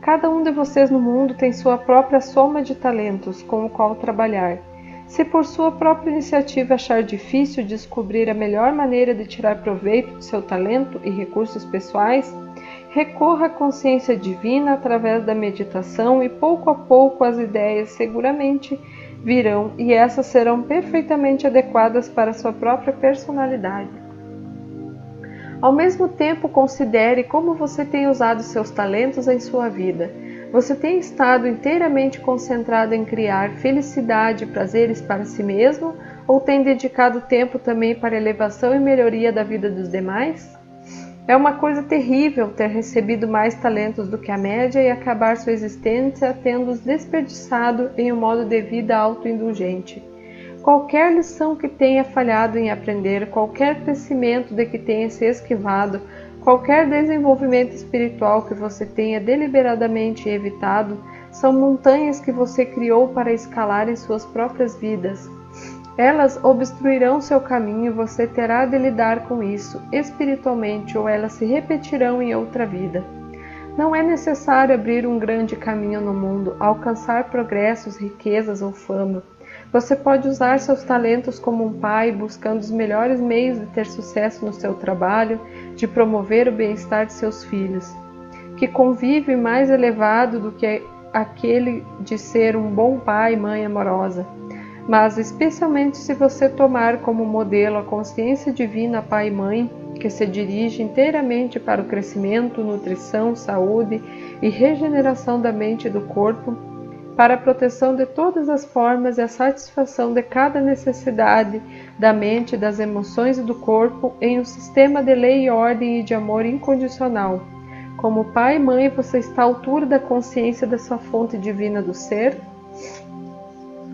Cada um de vocês no mundo tem sua própria soma de talentos com o qual trabalhar. Se por sua própria iniciativa achar difícil descobrir a melhor maneira de tirar proveito de seu talento e recursos pessoais, recorra à consciência divina através da meditação e pouco a pouco as ideias seguramente virão e essas serão perfeitamente adequadas para sua própria personalidade. Ao mesmo tempo, considere como você tem usado seus talentos em sua vida. Você tem estado inteiramente concentrado em criar felicidade e prazeres para si mesmo ou tem dedicado tempo também para a elevação e melhoria da vida dos demais? É uma coisa terrível ter recebido mais talentos do que a média e acabar sua existência tendo-os desperdiçado em um modo de vida autoindulgente. Qualquer lição que tenha falhado em aprender, qualquer crescimento de que tenha se esquivado, qualquer desenvolvimento espiritual que você tenha deliberadamente evitado, são montanhas que você criou para escalar em suas próprias vidas. Elas obstruirão seu caminho e você terá de lidar com isso espiritualmente ou elas se repetirão em outra vida. Não é necessário abrir um grande caminho no mundo, alcançar progressos, riquezas ou fama. Você pode usar seus talentos como um pai, buscando os melhores meios de ter sucesso no seu trabalho, de promover o bem-estar de seus filhos. Que convívio mais elevado do que aquele de ser um bom pai e mãe amorosa. Mas, especialmente se você tomar como modelo a consciência divina pai e mãe, que se dirige inteiramente para o crescimento, nutrição, saúde e regeneração da mente e do corpo, para a proteção de todas as formas e a satisfação de cada necessidade da mente, das emoções e do corpo em um sistema de lei e ordem e de amor incondicional. Como pai e mãe, você está à altura da consciência da sua fonte divina do ser?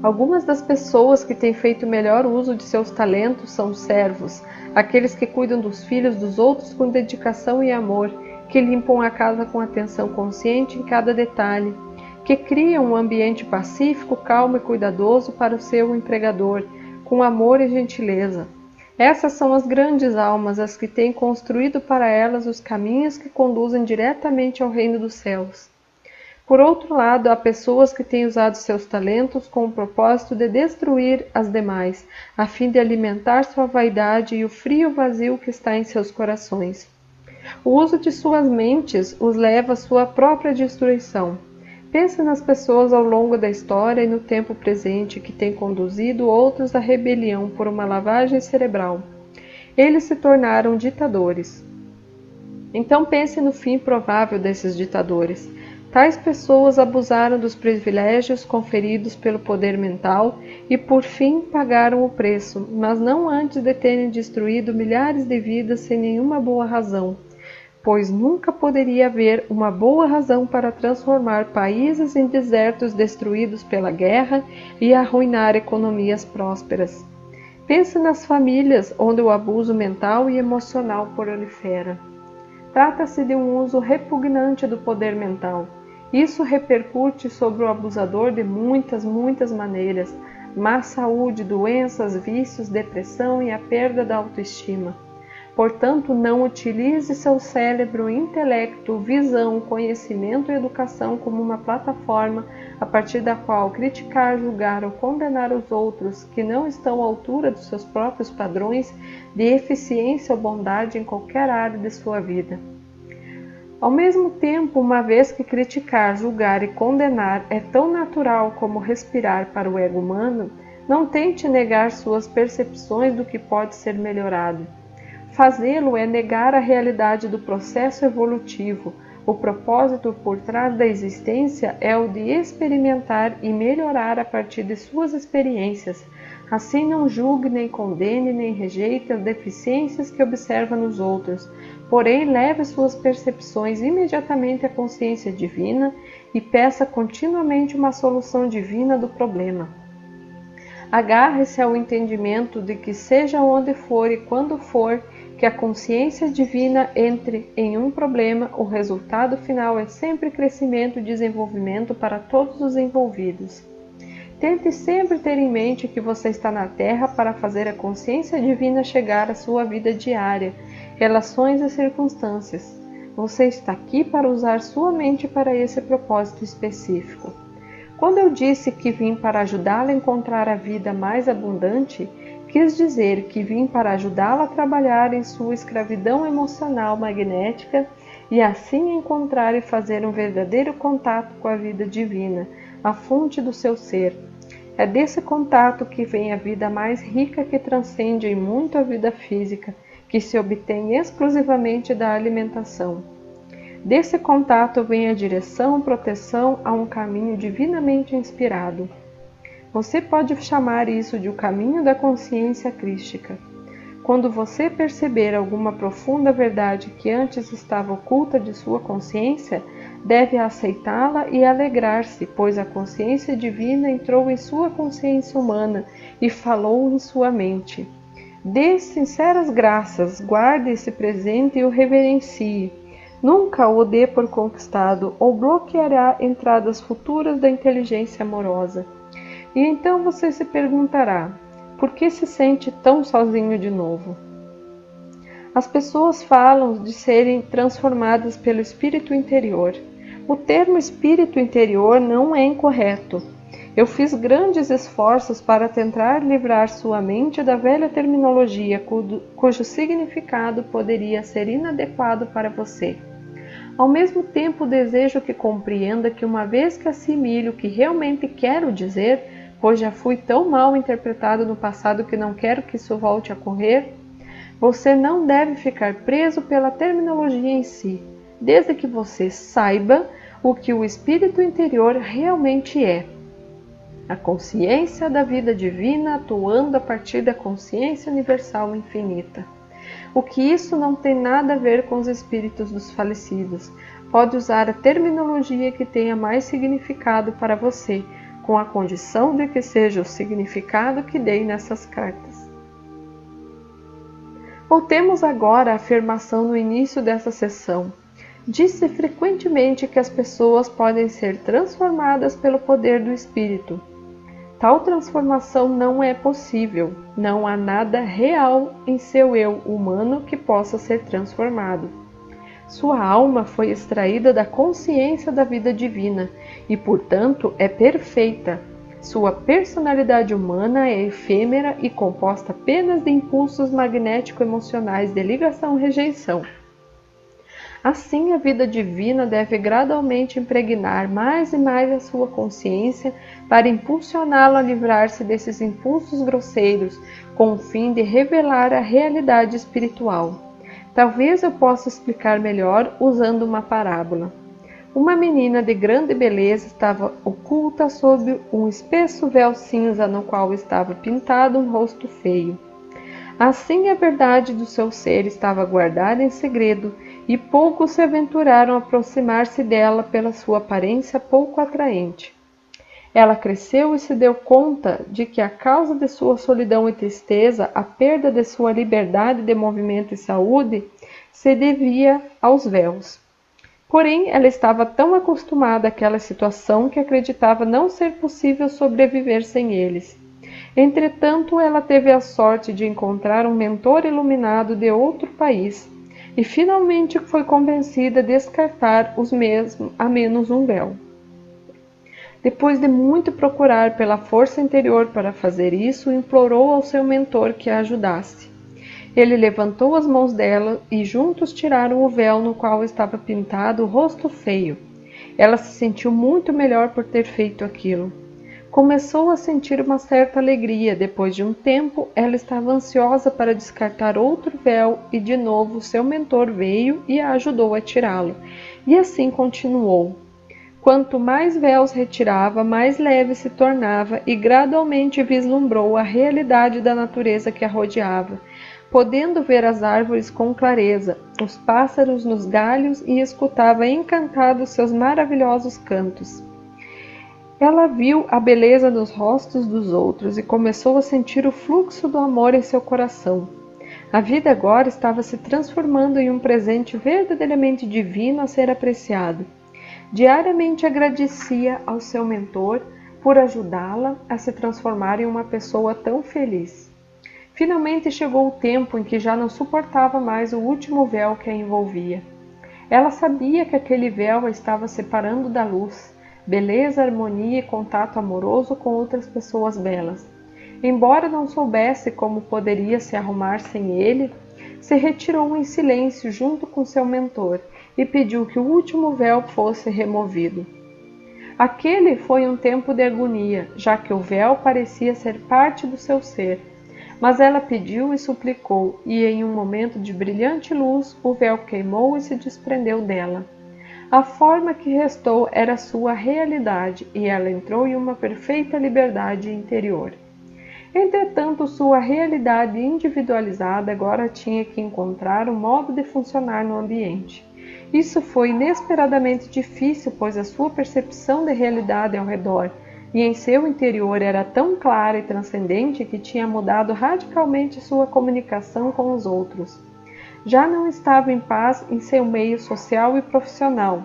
Algumas das pessoas que têm feito melhor uso de seus talentos são servos, aqueles que cuidam dos filhos dos outros com dedicação e amor, que limpam a casa com atenção consciente em cada detalhe, que criam um ambiente pacífico, calmo e cuidadoso para o seu empregador, com amor e gentileza. Essas são as grandes almas, as que têm construído para elas os caminhos que conduzem diretamente ao reino dos céus. Por outro lado, há pessoas que têm usado seus talentos com o propósito de destruir as demais, a fim de alimentar sua vaidade e o frio vazio que está em seus corações. O uso de suas mentes os leva à sua própria destruição. Pense nas pessoas ao longo da história e no tempo presente que têm conduzido outros à rebelião por uma lavagem cerebral. Eles se tornaram ditadores. Então pense no fim provável desses ditadores. Tais pessoas abusaram dos privilégios conferidos pelo poder mental e, por fim, pagaram o preço, mas não antes de terem destruído milhares de vidas sem nenhuma boa razão, pois nunca poderia haver uma boa razão para transformar países em desertos destruídos pela guerra e arruinar economias prósperas. Pense nas famílias onde o abuso mental e emocional prolifera. Trata-se de um uso repugnante do poder mental. Isso repercute sobre o abusador de muitas maneiras: má saúde, doenças, vícios, depressão e a perda da autoestima. Portanto, não utilize seu cérebro, intelecto, visão, conhecimento e educação como uma plataforma a partir da qual criticar, julgar ou condenar os outros que não estão à altura dos seus próprios padrões de eficiência ou bondade em qualquer área de sua vida. Ao mesmo tempo, uma vez que criticar, julgar e condenar é tão natural como respirar para o ego humano, não tente negar suas percepções do que pode ser melhorado. Fazê-lo é negar a realidade do processo evolutivo. O propósito por trás da existência é o de experimentar e melhorar a partir de suas experiências. Assim, não julgue, nem condene, nem rejeite as deficiências que observa nos outros. Porém, leve suas percepções imediatamente à consciência divina e peça continuamente uma solução divina do problema. Agarre-se ao entendimento de que, seja onde for e quando for, que a consciência divina entre em um problema, o resultado final é sempre crescimento e desenvolvimento para todos os envolvidos. Tente sempre ter em mente que você está na Terra para fazer a consciência divina chegar à sua vida diária, relações e circunstâncias. Você está aqui para usar sua mente para esse propósito específico. Quando eu disse que vim para ajudá-la a encontrar a vida mais abundante, quis dizer que vim para ajudá-la a trabalhar em sua escravidão emocional magnética e assim encontrar e fazer um verdadeiro contato com a vida divina, a fonte do seu ser. É desse contato que vem a vida mais rica que transcende em muito a vida física, que se obtém exclusivamente da alimentação. Desse contato vem a direção, proteção a um caminho divinamente inspirado. Você pode chamar isso de o caminho da consciência crística. Quando você perceber alguma profunda verdade que antes estava oculta de sua consciência, deve aceitá-la e alegrar-se, pois a consciência divina entrou em sua consciência humana e falou em sua mente. Dê sinceras graças, guarde esse presente e o reverencie. Nunca o dê por conquistado ou bloqueará entradas futuras da inteligência amorosa. E então você se perguntará, por que se sente tão sozinho de novo? As pessoas falam de serem transformadas pelo espírito interior. O termo espírito interior não é incorreto. Eu fiz grandes esforços para tentar livrar sua mente da velha terminologia cujo significado poderia ser inadequado para você. Ao mesmo tempo, desejo que compreenda que uma vez que assimile o que realmente quero dizer, pois já fui tão mal interpretado no passado que não quero que isso volte a ocorrer, você não deve ficar preso pela terminologia em si, desde que você saiba o que o espírito interior realmente é. A consciência da vida divina atuando a partir da consciência universal infinita. O que isso não tem nada a ver com os espíritos dos falecidos. Pode usar a terminologia que tenha mais significado para você, com a condição de que seja o significado que dei nessas cartas. Voltemos agora à afirmação no início dessa sessão. Disse frequentemente que as pessoas podem ser transformadas pelo poder do Espírito. Tal transformação não é possível. Não há nada real em seu eu humano que possa ser transformado. Sua alma foi extraída da consciência da vida divina e, portanto, é perfeita. Sua personalidade humana é efêmera e composta apenas de impulsos magnético-emocionais de ligação-rejeição. Assim, a vida divina deve gradualmente impregnar mais e mais a sua consciência para impulsioná-lo a livrar-se desses impulsos grosseiros, com o fim de revelar a realidade espiritual. Talvez eu possa explicar melhor usando uma parábola. Uma menina de grande beleza estava oculta sob um espesso véu cinza no qual estava pintado um rosto feio. Assim, a verdade do seu ser estava guardada em segredo e poucos se aventuraram a aproximar-se dela pela sua aparência pouco atraente. Ela cresceu e se deu conta de que a causa de sua solidão e tristeza, a perda de sua liberdade de movimento e saúde, se devia aos véus. Porém, ela estava tão acostumada àquela situação que acreditava não ser possível sobreviver sem eles. Entretanto, ela teve a sorte de encontrar um mentor iluminado de outro país e finalmente foi convencida a descartar a menos um véu. Depois de muito procurar pela força interior para fazer isso, implorou ao seu mentor que a ajudasse. Ele levantou as mãos dela e juntos tiraram o véu no qual estava pintado o rosto feio. Ela se sentiu muito melhor por ter feito aquilo. Começou a sentir uma certa alegria. Depois de um tempo, ela estava ansiosa para descartar outro véu e de novo seu mentor veio e a ajudou a tirá-lo. E assim continuou. Quanto mais véus retirava, mais leve se tornava e gradualmente vislumbrou a realidade da natureza que a rodeava, podendo ver as árvores com clareza, os pássaros nos galhos e escutava encantado seus maravilhosos cantos. Ela viu a beleza nos rostos dos outros e começou a sentir o fluxo do amor em seu coração. A vida agora estava se transformando em um presente verdadeiramente divino a ser apreciado. Diariamente agradecia ao seu mentor por ajudá-la a se transformar em uma pessoa tão feliz. Finalmente chegou o tempo em que já não suportava mais o último véu que a envolvia. Ela sabia que aquele véu a estava separando da luz, beleza, harmonia e contato amoroso com outras pessoas belas. Embora não soubesse como poderia se arrumar sem ele, se retirou em silêncio junto com seu mentor e pediu que o último véu fosse removido. Aquele foi um tempo de agonia, já que o véu parecia ser parte do seu ser. Mas ela pediu e suplicou, e em um momento de brilhante luz, o véu queimou e se desprendeu dela. A forma que restou era sua realidade, e ela entrou em uma perfeita liberdade interior. Entretanto, sua realidade individualizada agora tinha que encontrar um modo de funcionar no ambiente. Isso foi inesperadamente difícil, pois a sua percepção de realidade ao redor e em seu interior era tão clara e transcendente que tinha mudado radicalmente sua comunicação com os outros. Já não estava em paz em seu meio social e profissional,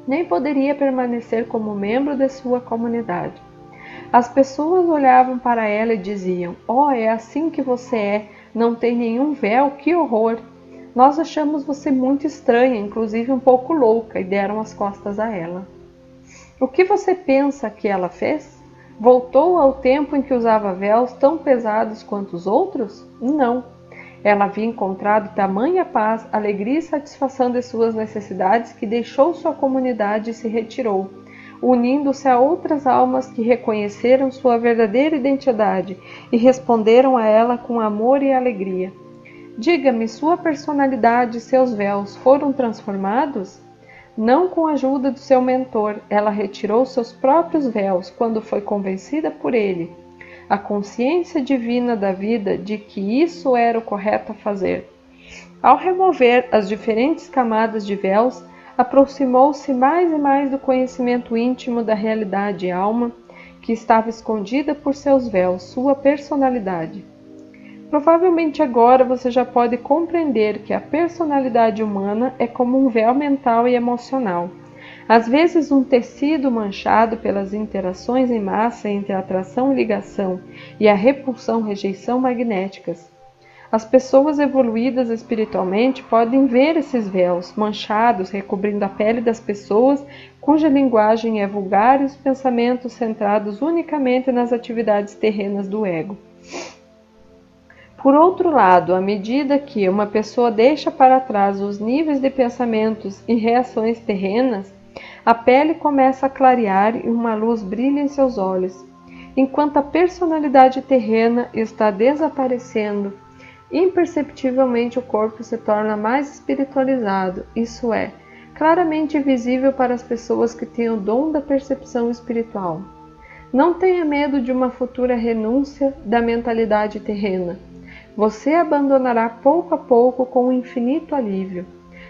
nem poderia permanecer como membro de sua comunidade. As pessoas olhavam para ela e diziam: "Oh, é assim que você é, não tem nenhum véu, que horror! Nós achamos você muito estranha, inclusive um pouco louca", e deram as costas a ela. O que você pensa que ela fez? Voltou ao tempo em que usava véus tão pesados quanto os outros? Não. Ela havia encontrado tamanha paz, alegria e satisfação de suas necessidades que deixou sua comunidade e se retirou, unindo-se a outras almas que reconheceram sua verdadeira identidade e responderam a ela com amor e alegria. Diga-me, sua personalidade e seus véus foram transformados? Não com a ajuda do seu mentor, ela retirou seus próprios véus quando foi convencida por ele, a consciência divina da vida de que isso era o correto a fazer. Ao remover as diferentes camadas de véus, aproximou-se mais e mais do conhecimento íntimo da realidade alma que estava escondida por seus véus, sua personalidade. Provavelmente agora você já pode compreender que a personalidade humana é como um véu mental e emocional. Às vezes um tecido manchado pelas interações em massa entre a atração e ligação e a repulsão-rejeição magnéticas. As pessoas evoluídas espiritualmente podem ver esses véus manchados recobrindo a pele das pessoas cuja linguagem é vulgar e os pensamentos centrados unicamente nas atividades terrenas do ego. Por outro lado, à medida que uma pessoa deixa para trás os níveis de pensamentos e reações terrenas, a pele começa a clarear e uma luz brilha em seus olhos. Enquanto a personalidade terrena está desaparecendo, imperceptivelmente o corpo se torna mais espiritualizado, isso é, claramente visível para as pessoas que têm o dom da percepção espiritual. Não tenha medo de uma futura renúncia da mentalidade terrena. Você abandonará pouco a pouco com um infinito alívio.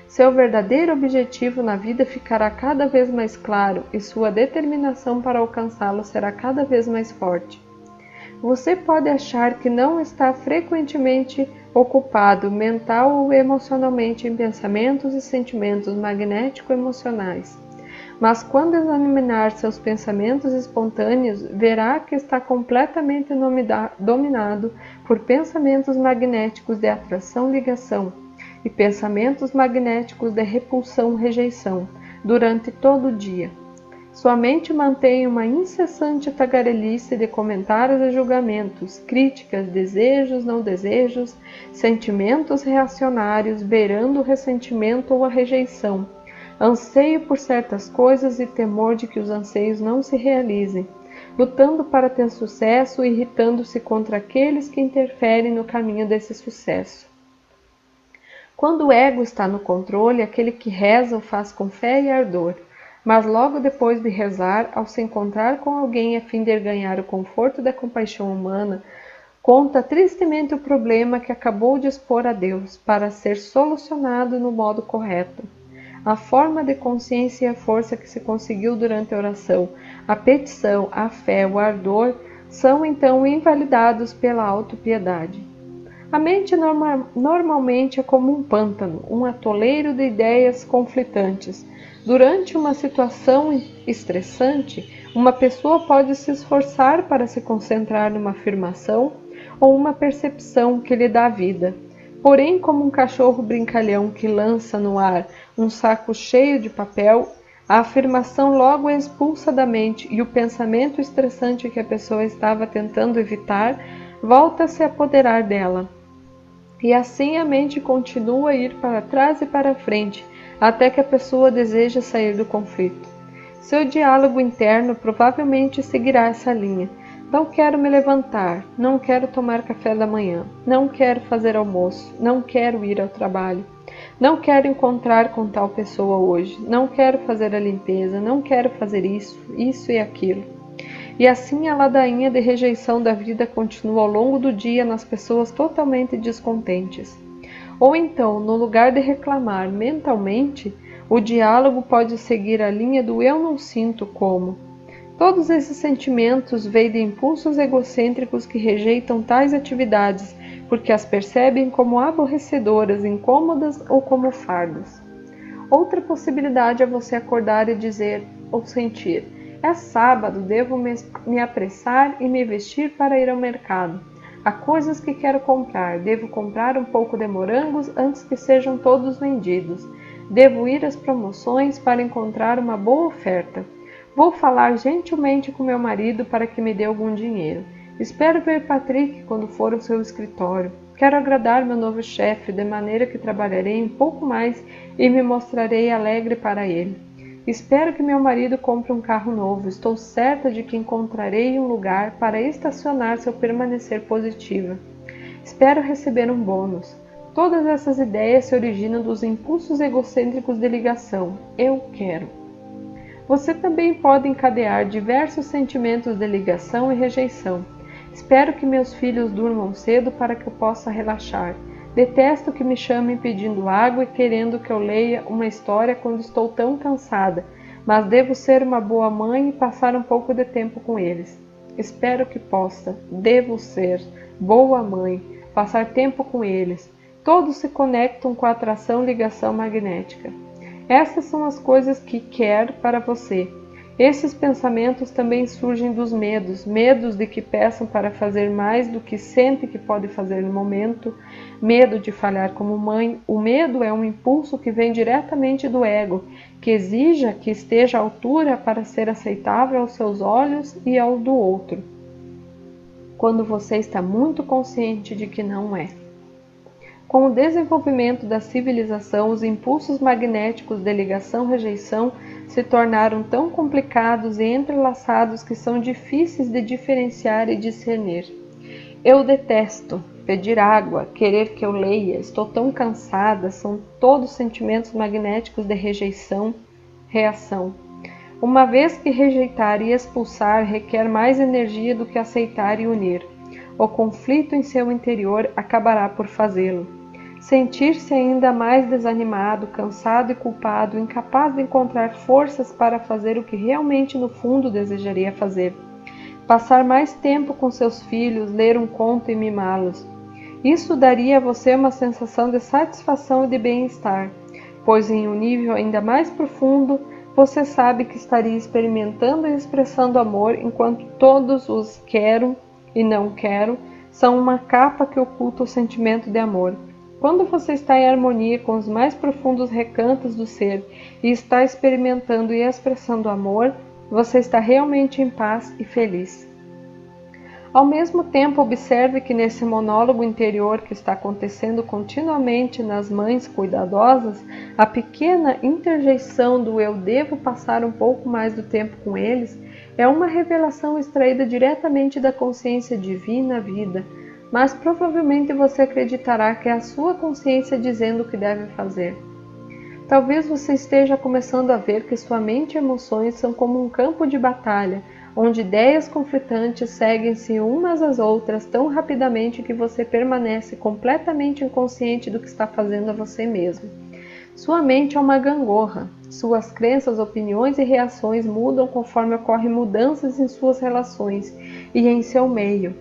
Seu verdadeiro objetivo na vida ficará cada vez mais claro e sua determinação para alcançá-lo será cada vez mais forte. Você pode achar que não está frequentemente ocupado mental ou emocionalmente em pensamentos e sentimentos magnético-emocionais, Mas quando examinar seus pensamentos espontâneos, verá que está completamente dominado por pensamentos magnéticos de atração-ligação e pensamentos magnéticos de repulsão-rejeição durante todo o dia. Sua mente mantém uma incessante tagarelice de comentários e julgamentos, críticas, desejos, não desejos, sentimentos reacionários, beirando o ressentimento ou a rejeição, anseio por certas coisas e temor de que os anseios não se realizem, lutando para ter sucesso e irritando-se contra aqueles que interferem no caminho desse sucesso. Quando o ego está no controle, aquele que reza o faz com fé e ardor, mas logo depois de rezar, ao se encontrar com alguém a fim de ganhar o conforto da compaixão humana, conta tristemente o problema que acabou de expor a Deus para ser solucionado no modo correto. A forma de consciência e a força que se conseguiu durante a oração, a petição, a fé, o ardor, são então invalidados pela autopiedade. A mente normalmente é como um pântano, um atoleiro de ideias conflitantes. Durante uma situação estressante, uma pessoa pode se esforçar para se concentrar numa afirmação ou uma percepção que lhe dá vida. Porém, como um cachorro brincalhão que lança no ar um saco cheio de papel, a afirmação logo é expulsa da mente e o pensamento estressante que a pessoa estava tentando evitar volta a se apoderar dela. E assim a mente continua a ir para trás e para frente, até que a pessoa deseja sair do conflito. Seu diálogo interno provavelmente seguirá essa linha. Não quero me levantar, não quero tomar café da manhã, não quero fazer almoço, não quero ir ao trabalho, não quero encontrar com tal pessoa hoje, não quero fazer a limpeza, não quero fazer isso e aquilo. E assim a ladainha de rejeição da vida continua ao longo do dia nas pessoas totalmente descontentes. Ou então, no lugar de reclamar mentalmente, o diálogo pode seguir a linha do eu não sinto como. Todos esses sentimentos vêm de impulsos egocêntricos que rejeitam tais atividades, porque as percebem como aborrecedoras, incômodas ou como fardos. Outra possibilidade é você acordar e dizer ou sentir: é sábado, devo me apressar e me vestir para ir ao mercado. Há coisas que quero comprar, devo comprar um pouco de morangos antes que sejam todos vendidos. Devo ir às promoções para encontrar uma boa oferta. Vou falar gentilmente com meu marido para que me dê algum dinheiro. Espero ver Patrick quando for ao seu escritório. Quero agradar meu novo chefe, de maneira que trabalharei um pouco mais e me mostrarei alegre para ele. Espero que meu marido compre um carro novo. Estou certa de que encontrarei um lugar para estacionar se eu permanecer positiva. Espero receber um bônus. Todas essas ideias se originam dos impulsos egocêntricos de ligação. Eu quero. Você também pode encadear diversos sentimentos de ligação e rejeição. Espero que meus filhos durmam cedo para que eu possa relaxar. Detesto que me chamem pedindo água e querendo que eu leia uma história quando estou tão cansada, mas devo ser uma boa mãe e passar um pouco de tempo com eles. Espero que possa, devo ser, boa mãe, passar tempo com eles. Todos se conectam com a atração-ligação magnética. Essas são as coisas que quer para você. Esses pensamentos também surgem dos medos, medos de que peçam para fazer mais do que sente que pode fazer no momento, medo de falhar como mãe. O medo é um impulso que vem diretamente do ego, que exija que esteja à altura para ser aceitável aos seus olhos e ao do outro, quando você está muito consciente de que não é. Com o desenvolvimento da civilização, os impulsos magnéticos de ligação-rejeição se tornaram tão complicados e entrelaçados que são difíceis de diferenciar e discernir. Eu detesto pedir água, querer que eu leia, estou tão cansada, são todos sentimentos magnéticos de rejeição, reação. Uma vez que rejeitar e expulsar requer mais energia do que aceitar e unir. O conflito em seu interior acabará por fazê-lo. Sentir-se ainda mais desanimado, cansado e culpado, incapaz de encontrar forças para fazer o que realmente no fundo desejaria fazer. Passar mais tempo com seus filhos, ler um conto e mimá-los. Isso daria a você uma sensação de satisfação e de bem-estar, pois em um nível ainda mais profundo, você sabe que estaria experimentando e expressando amor, enquanto todos os quero e não quero são uma capa que oculta o sentimento de amor. Quando você está em harmonia com os mais profundos recantos do ser e está experimentando e expressando amor, você está realmente em paz e feliz. Ao mesmo tempo, observe que nesse monólogo interior que está acontecendo continuamente nas mães cuidadosas, a pequena interjeição do eu devo passar um pouco mais do tempo com eles é uma revelação extraída diretamente da consciência divina vida, mas provavelmente você acreditará que é a sua consciência dizendo o que deve fazer. Talvez você esteja começando a ver que sua mente e emoções são como um campo de batalha, onde ideias conflitantes seguem-se umas às outras tão rapidamente que você permanece completamente inconsciente do que está fazendo a você mesmo. Sua mente é uma gangorra. Suas crenças, opiniões e reações mudam conforme ocorrem mudanças em suas relações e em seu meio.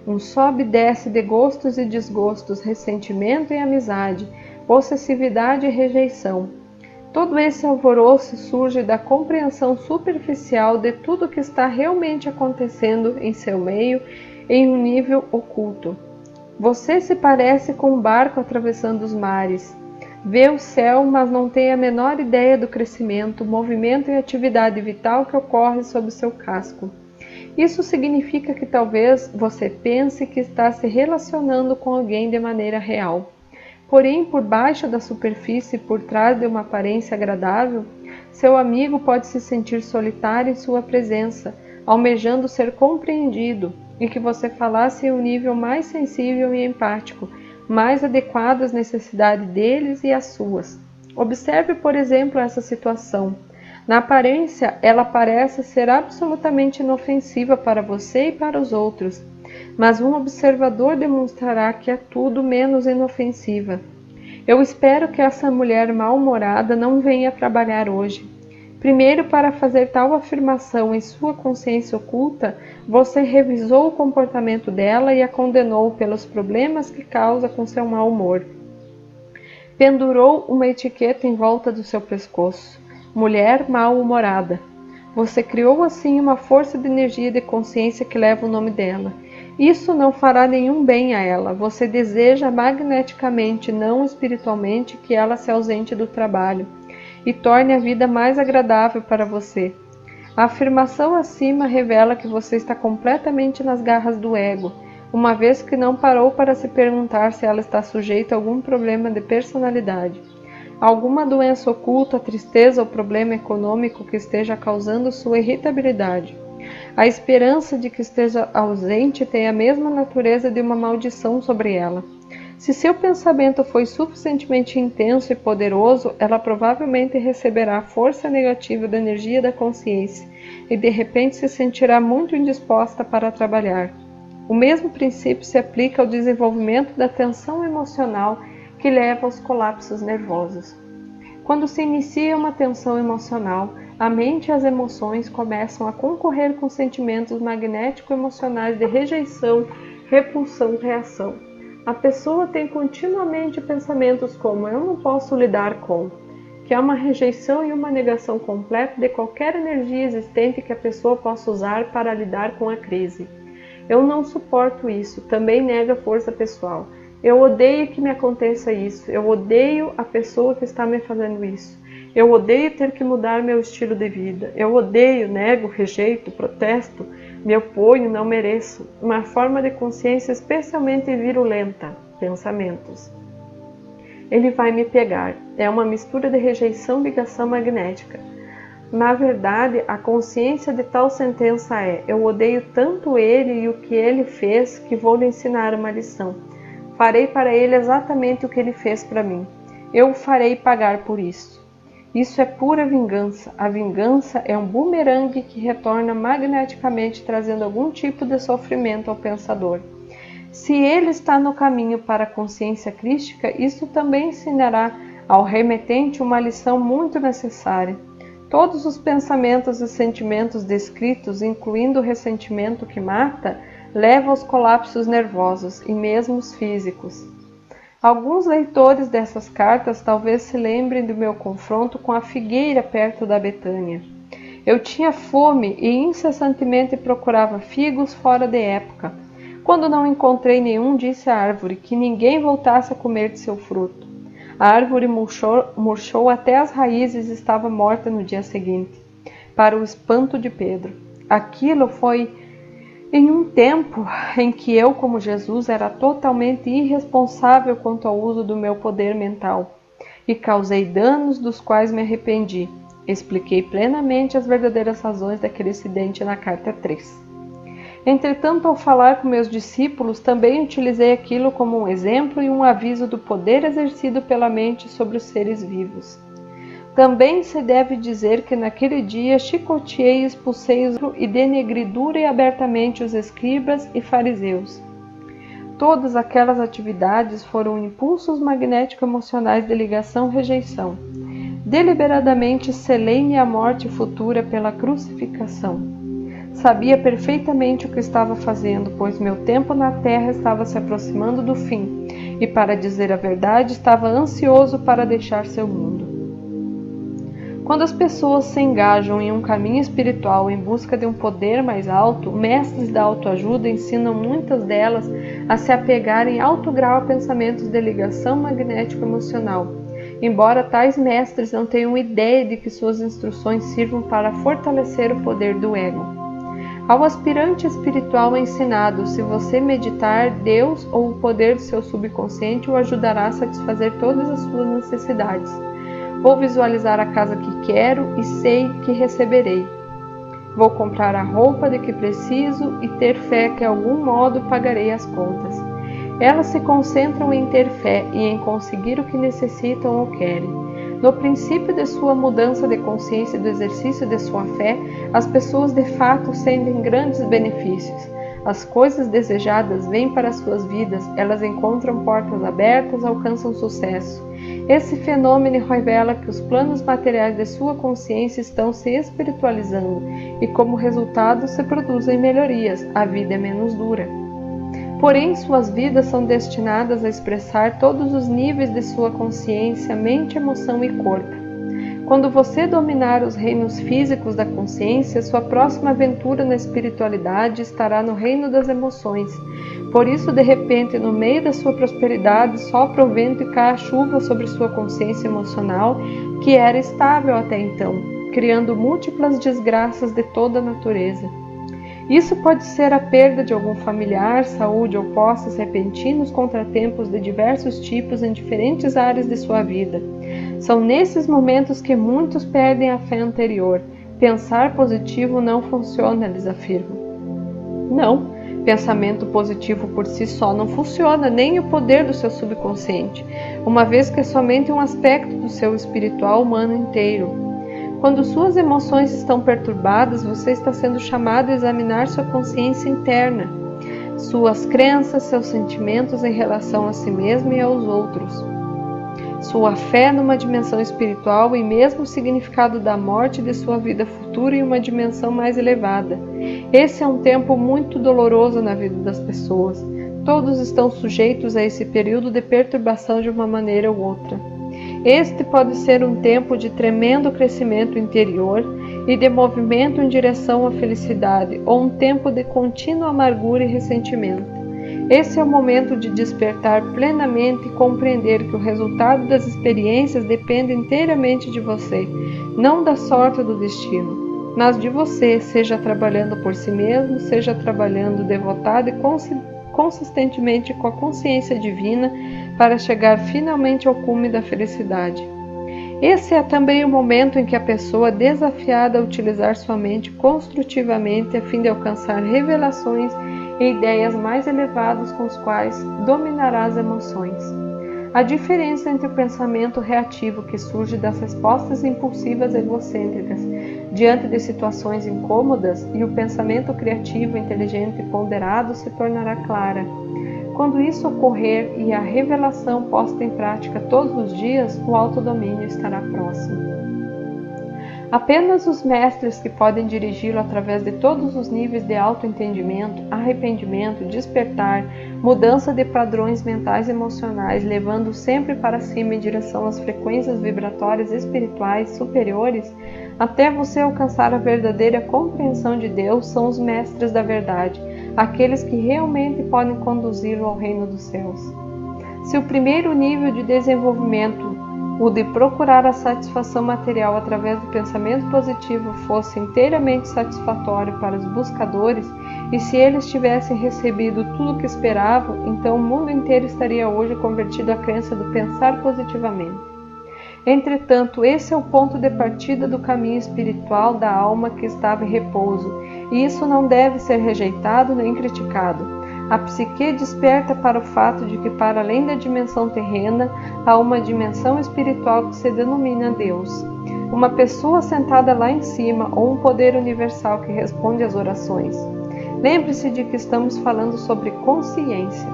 Um sobe e desce de gostos e desgostos, ressentimento e amizade, possessividade e rejeição. Todo esse alvoroço surge da compreensão superficial de tudo o que está realmente acontecendo em seu meio em um nível oculto. Você se parece com um barco atravessando os mares. Vê o céu, mas não tem a menor ideia do crescimento, movimento e atividade vital que ocorre sob seu casco. Isso significa que talvez você pense que está se relacionando com alguém de maneira real. Porém, por baixo da superfície, por trás de uma aparência agradável, seu amigo pode se sentir solitário em sua presença, almejando ser compreendido e que você falasse em um nível mais sensível e empático, mais adequado às necessidades deles e às suas. Observe, por exemplo, essa situação. Na aparência, ela parece ser absolutamente inofensiva para você e para os outros, mas um observador demonstrará que é tudo menos inofensiva. Eu espero que essa mulher mal-humorada não venha trabalhar hoje. Primeiro, para fazer tal afirmação em sua consciência oculta, você revisou o comportamento dela e a condenou pelos problemas que causa com seu mau humor. Pendurou uma etiqueta em volta do seu pescoço. Mulher mal-humorada. Você criou assim uma força de energia e de consciência que leva o nome dela. Isso não fará nenhum bem a ela. Você deseja magneticamente, não espiritualmente, que ela se ausente do trabalho e torne a vida mais agradável para você. A afirmação acima revela que você está completamente nas garras do ego, uma vez que não parou para se perguntar se ela está sujeita a algum problema de personalidade, alguma doença oculta, tristeza ou problema econômico que esteja causando sua irritabilidade. A esperança de que esteja ausente tem a mesma natureza de uma maldição sobre ela. Se seu pensamento foi suficientemente intenso e poderoso, ela provavelmente receberá a força negativa da energia da consciência e de repente se sentirá muito indisposta para trabalhar. O mesmo princípio se aplica ao desenvolvimento da tensão emocional que leva aos colapsos nervosos. Quando se inicia uma tensão emocional, a mente e as emoções começam a concorrer com sentimentos magnético-emocionais de rejeição, repulsão, reação. A pessoa tem continuamente pensamentos como eu não posso lidar com, que é uma rejeição e uma negação completa de qualquer energia existente que a pessoa possa usar para lidar com a crise. Eu não suporto isso, também nega força pessoal. Eu odeio que me aconteça isso, eu odeio a pessoa que está me fazendo isso. Eu odeio ter que mudar meu estilo de vida. Eu odeio, nego, rejeito, protesto, me oponho, não mereço. Uma forma de consciência especialmente virulenta, pensamentos. Ele vai me pegar. É uma mistura de rejeição e ligação magnética. Na verdade, a consciência de tal sentença é: eu odeio tanto ele e o que ele fez que vou lhe ensinar uma lição. Farei para ele exatamente o que ele fez para mim. Eu o farei pagar por isso. Isso é pura vingança. A vingança é um bumerangue que retorna magneticamente, trazendo algum tipo de sofrimento ao pensador. Se ele está no caminho para a consciência crística, isso também ensinará ao remetente uma lição muito necessária. Todos os pensamentos e sentimentos descritos, incluindo o ressentimento que mata, levam aos colapsos nervosos e mesmo os físicos. Alguns leitores dessas cartas talvez se lembrem do meu confronto com a figueira perto da Betânia. Eu tinha fome e incessantemente procurava figos fora de época. Quando não encontrei nenhum, disse à árvore que ninguém voltasse a comer de seu fruto. A árvore murchou até as raízes e estava morta no dia seguinte, para o espanto de Pedro. Aquilo foi em um tempo em que eu, como Jesus, era totalmente irresponsável quanto ao uso do meu poder mental e causei danos dos quais me arrependi. Expliquei plenamente as verdadeiras razões daquele incidente na carta 3. Entretanto, ao falar com meus discípulos, também utilizei aquilo como um exemplo e um aviso do poder exercido pela mente sobre os seres vivos. Também se deve dizer que naquele dia chicoteei e expulsei e denegri dura e abertamente os escribas e fariseus. Todas aquelas atividades foram impulsos magnético-emocionais de ligação-rejeição. Deliberadamente selei minha morte futura pela crucificação. Sabia perfeitamente o que estava fazendo, pois meu tempo na terra estava se aproximando do fim, e para dizer a verdade, estava ansioso para deixar seu mundo. Quando as pessoas se engajam em um caminho espiritual em busca de um poder mais alto, mestres da autoajuda ensinam muitas delas a se apegar em alto grau a pensamentos de ligação magnético-emocional, embora tais mestres não tenham ideia de que suas instruções sirvam para fortalecer o poder do ego. Ao aspirante espiritual é ensinado: se você meditar, Deus ou o poder do seu subconsciente o ajudará a satisfazer todas as suas necessidades. Vou visualizar a casa que quero e sei que receberei. Vou comprar a roupa de que preciso e ter fé que de algum modo pagarei as contas. Elas se concentram em ter fé e em conseguir o que necessitam ou querem. No princípio de sua mudança de consciência e do exercício de sua fé, as pessoas de fato sentem grandes benefícios. As coisas desejadas vêm para suas vidas, elas encontram portas abertas, alcançam sucesso. Esse fenômeno revela que os planos materiais de sua consciência estão se espiritualizando e, como resultado, se produzem melhorias, a vida é menos dura. Porém, suas vidas são destinadas a expressar todos os níveis de sua consciência, mente, emoção e corpo. Quando você dominar os reinos físicos da consciência, sua próxima aventura na espiritualidade estará no reino das emoções. Por isso, de repente, no meio da sua prosperidade, sopra o vento e cai a chuva sobre sua consciência emocional, que era estável até então, criando múltiplas desgraças de toda a natureza. Isso pode ser a perda de algum familiar, saúde ou posses repentinos, contratempos de diversos tipos em diferentes áreas de sua vida. São nesses momentos que muitos perdem a fé anterior. Pensar positivo não funciona, eles afirmam. Não, pensamento positivo por si só não funciona, nem o poder do seu subconsciente, uma vez que é somente um aspecto do seu espiritual humano inteiro. Quando suas emoções estão perturbadas, você está sendo chamado a examinar sua consciência interna, suas crenças, seus sentimentos em relação a si mesmo e aos outros, sua fé numa dimensão espiritual e mesmo o significado da morte de sua vida futura em uma dimensão mais elevada. Esse é um tempo muito doloroso na vida das pessoas. Todos estão sujeitos a esse período de perturbação de uma maneira ou outra. Este pode ser um tempo de tremendo crescimento interior e de movimento em direção à felicidade, ou um tempo de contínua amargura e ressentimento. Esse é o momento de despertar plenamente e compreender que o resultado das experiências depende inteiramente de você, não da sorte do destino, mas de você, seja trabalhando por si mesmo, seja trabalhando devotado e consistentemente com a consciência divina para chegar finalmente ao cume da felicidade. Esse é também o momento em que a pessoa é desafiada a utilizar sua mente construtivamente a fim de alcançar revelações e ideias mais elevadas com os quais dominará as emoções. A diferença entre o pensamento reativo que surge das respostas impulsivas egocêntricas diante de situações incômodas e o pensamento criativo, inteligente e ponderado se tornará clara. Quando isso ocorrer e a revelação posta em prática todos os dias, o autodomínio estará próximo. Apenas os mestres que podem dirigi-lo através de todos os níveis de autoentendimento, arrependimento, despertar, mudança de padrões mentais e emocionais, levando sempre para cima em direção às frequências vibratórias espirituais superiores, até você alcançar a verdadeira compreensão de Deus, são os mestres da verdade, aqueles que realmente podem conduzi-lo ao reino dos céus. Se o primeiro nível de desenvolvimento, o de procurar a satisfação material através do pensamento positivo, fosse inteiramente satisfatório para os buscadores, e se eles tivessem recebido tudo o que esperavam, então o mundo inteiro estaria hoje convertido à crença do pensar positivamente. Entretanto, esse é o ponto de partida do caminho espiritual da alma que estava em repouso, e isso não deve ser rejeitado nem criticado. A psique desperta para o fato de que, para além da dimensão terrena, há uma dimensão espiritual que se denomina Deus. Uma pessoa sentada lá em cima ou um poder universal que responde às orações. Lembre-se de que estamos falando sobre consciência.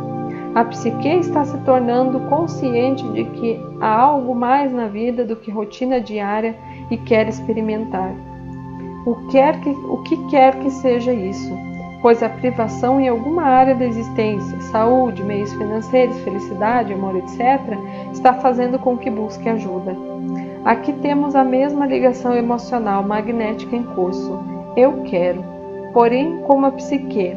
A psique está se tornando consciente de que há algo mais na vida do que rotina diária e quer experimentar. O que quer que seja isso, pois a privação em alguma área da existência, saúde, meios financeiros, felicidade, amor, etc., está fazendo com que busque ajuda. Aqui temos a mesma ligação emocional magnética em curso. Eu quero. Porém, como a psique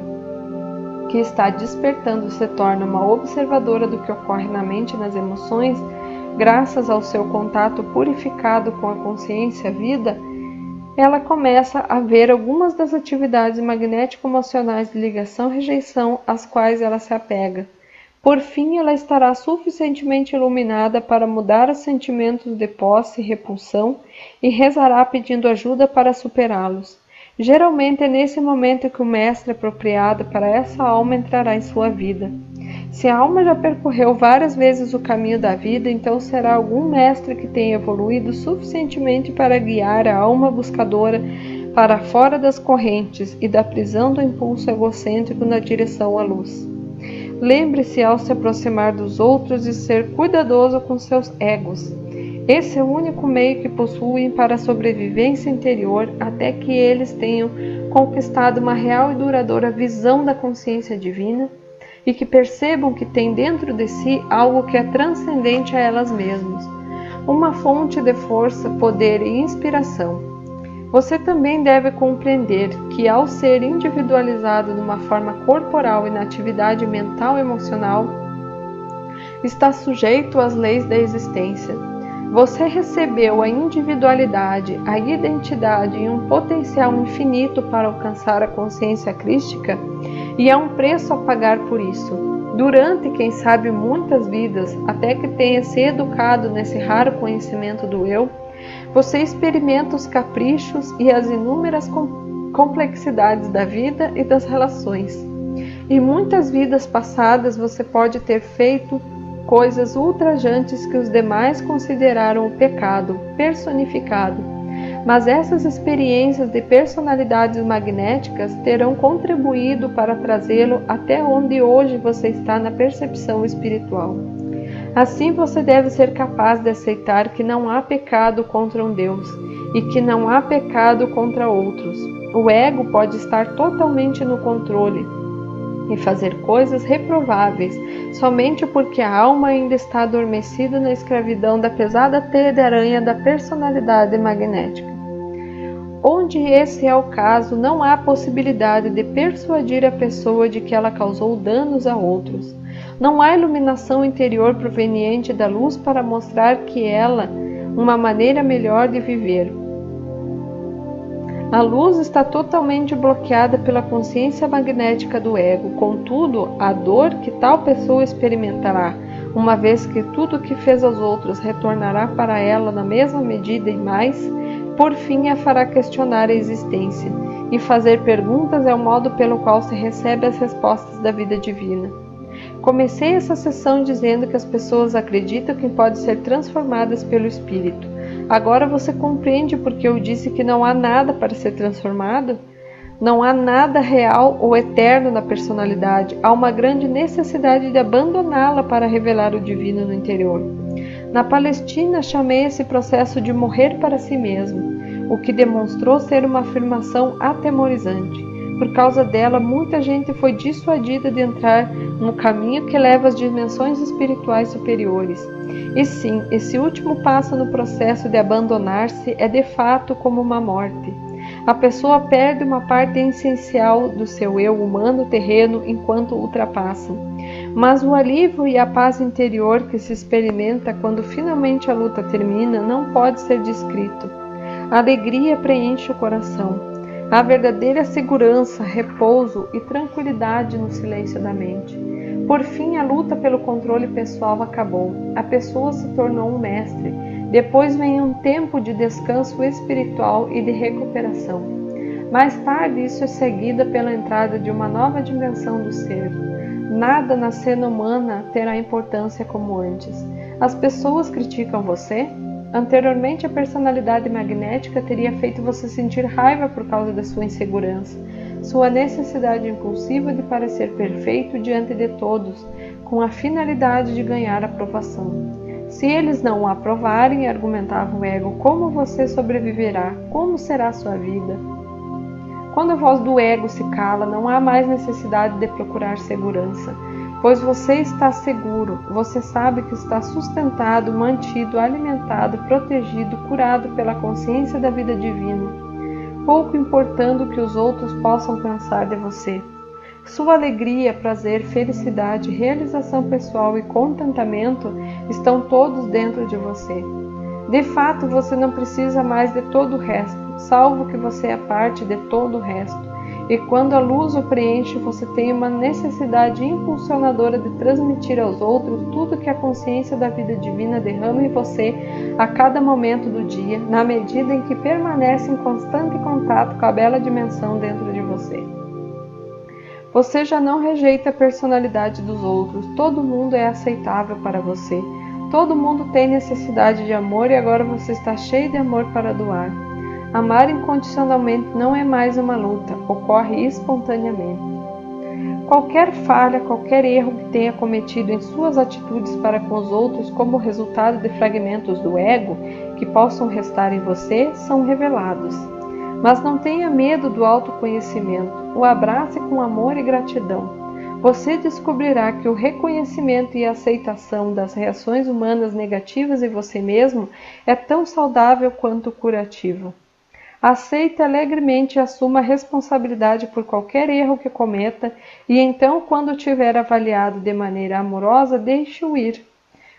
que está despertando se torna uma observadora do que ocorre na mente e nas emoções, graças ao seu contato purificado com a consciência vida, ela começa a ver algumas das atividades magnético-emocionais de ligação e rejeição às quais ela se apega. Por fim, ela estará suficientemente iluminada para mudar os sentimentos de posse e repulsão e rezará pedindo ajuda para superá-los. Geralmente é nesse momento que o mestre apropriado para essa alma entrará em sua vida. Se a alma já percorreu várias vezes o caminho da vida, então será algum mestre que tenha evoluído suficientemente para guiar a alma buscadora para fora das correntes e da prisão do impulso egocêntrico na direção à luz. Lembre-se ao se aproximar dos outros de ser cuidadoso com seus egos. Esse é o único meio que possuem para a sobrevivência interior até que eles tenham conquistado uma real e duradoura visão da consciência divina e que percebam que têm dentro de si algo que é transcendente a elas mesmas, uma fonte de força, poder e inspiração. Você também deve compreender que, ao ser individualizado numa forma corporal e na atividade mental e emocional, está sujeito às leis da existência. Você recebeu a individualidade, a identidade e um potencial infinito para alcançar a consciência crística, e há um preço a pagar por isso. Durante, quem sabe, muitas vidas, até que tenha se educado nesse raro conhecimento do eu, você experimenta os caprichos e as inúmeras complexidades da vida e das relações. Em muitas vidas passadas você pode ter feito coisas ultrajantes que os demais consideraram o pecado personificado, mas essas experiências de personalidades magnéticas terão contribuído para trazê-lo até onde hoje você está na percepção espiritual. Assim você deve ser capaz de aceitar que não há pecado contra um Deus e que não há pecado contra outros. O ego pode estar totalmente no controle e fazer coisas reprováveis, somente porque a alma ainda está adormecida na escravidão da pesada teia de aranha da personalidade magnética. Onde esse é o caso, não há possibilidade de persuadir a pessoa de que ela causou danos a outros. Não há iluminação interior proveniente da luz para mostrar que ela uma maneira melhor de viver. A luz está totalmente bloqueada pela consciência magnética do ego. Contudo, a dor que tal pessoa experimentará, uma vez que tudo o que fez aos outros retornará para ela na mesma medida e mais, por fim a fará questionar a existência, e fazer perguntas é o modo pelo qual se recebe as respostas da vida divina. Comecei essa sessão dizendo que as pessoas acreditam que podem ser transformadas pelo Espírito. Agora você compreende porque eu disse que não há nada para ser transformado? Não há nada real ou eterno na personalidade. Há uma grande necessidade de abandoná-la para revelar o divino no interior. Na Palestina, chamei esse processo de morrer para si mesmo. o que demonstrou ser uma afirmação atemorizante. Por causa dela, muita gente foi dissuadida de entrar no caminho que leva às dimensões espirituais superiores. E sim, esse último passo no processo de abandonar-se é de fato como uma morte. A pessoa perde uma parte essencial do seu eu humano terreno enquanto ultrapassa. Mas o alívio e a paz interior que se experimenta quando finalmente a luta termina não pode ser descrito. A alegria preenche o coração. Há verdadeira segurança, repouso e tranquilidade no silêncio da mente. Por fim, a luta pelo controle pessoal acabou. A pessoa se tornou um mestre. Depois vem um tempo de descanso espiritual e de recuperação. Mais tarde, isso é seguido pela entrada de uma nova dimensão do ser. Nada na cena humana terá importância como antes. As pessoas criticam você? Anteriormente, a personalidade magnética teria feito você sentir raiva por causa da sua insegurança, sua necessidade impulsiva de parecer perfeito diante de todos, com a finalidade de ganhar aprovação. Se eles não o aprovarem, argumentava o ego, como você sobreviverá? Como será sua vida? Quando a voz do ego se cala, não há mais necessidade de procurar segurança. Pois você está seguro, você sabe que está sustentado, mantido, alimentado, protegido, curado pela consciência da vida divina, pouco importando o que os outros possam pensar de você. Sua alegria, prazer, felicidade, realização pessoal e contentamento estão todos dentro de você. De fato, você não precisa mais de todo o resto, salvo que você é parte de todo o resto. E quando a luz o preenche, você tem uma necessidade impulsionadora de transmitir aos outros tudo que a consciência da vida divina derrama em você a cada momento do dia, na medida em que permanece em constante contato com a bela dimensão dentro de você. Você já não rejeita a personalidade dos outros, todo mundo é aceitável para você. Todo mundo tem necessidade de amor e agora você está cheio de amor para doar. Amar incondicionalmente não é mais uma luta, ocorre espontaneamente. Qualquer falha, qualquer erro que tenha cometido em suas atitudes para com os outros como resultado de fragmentos do ego que possam restar em você, são revelados. Mas não tenha medo do autoconhecimento, o abrace com amor e gratidão. Você descobrirá que o reconhecimento e a aceitação das reações humanas negativas em você mesmo é tão saudável quanto curativo. Aceite alegremente e assuma a responsabilidade por qualquer erro que cometa e então, quando tiver avaliado de maneira amorosa, deixe-o ir.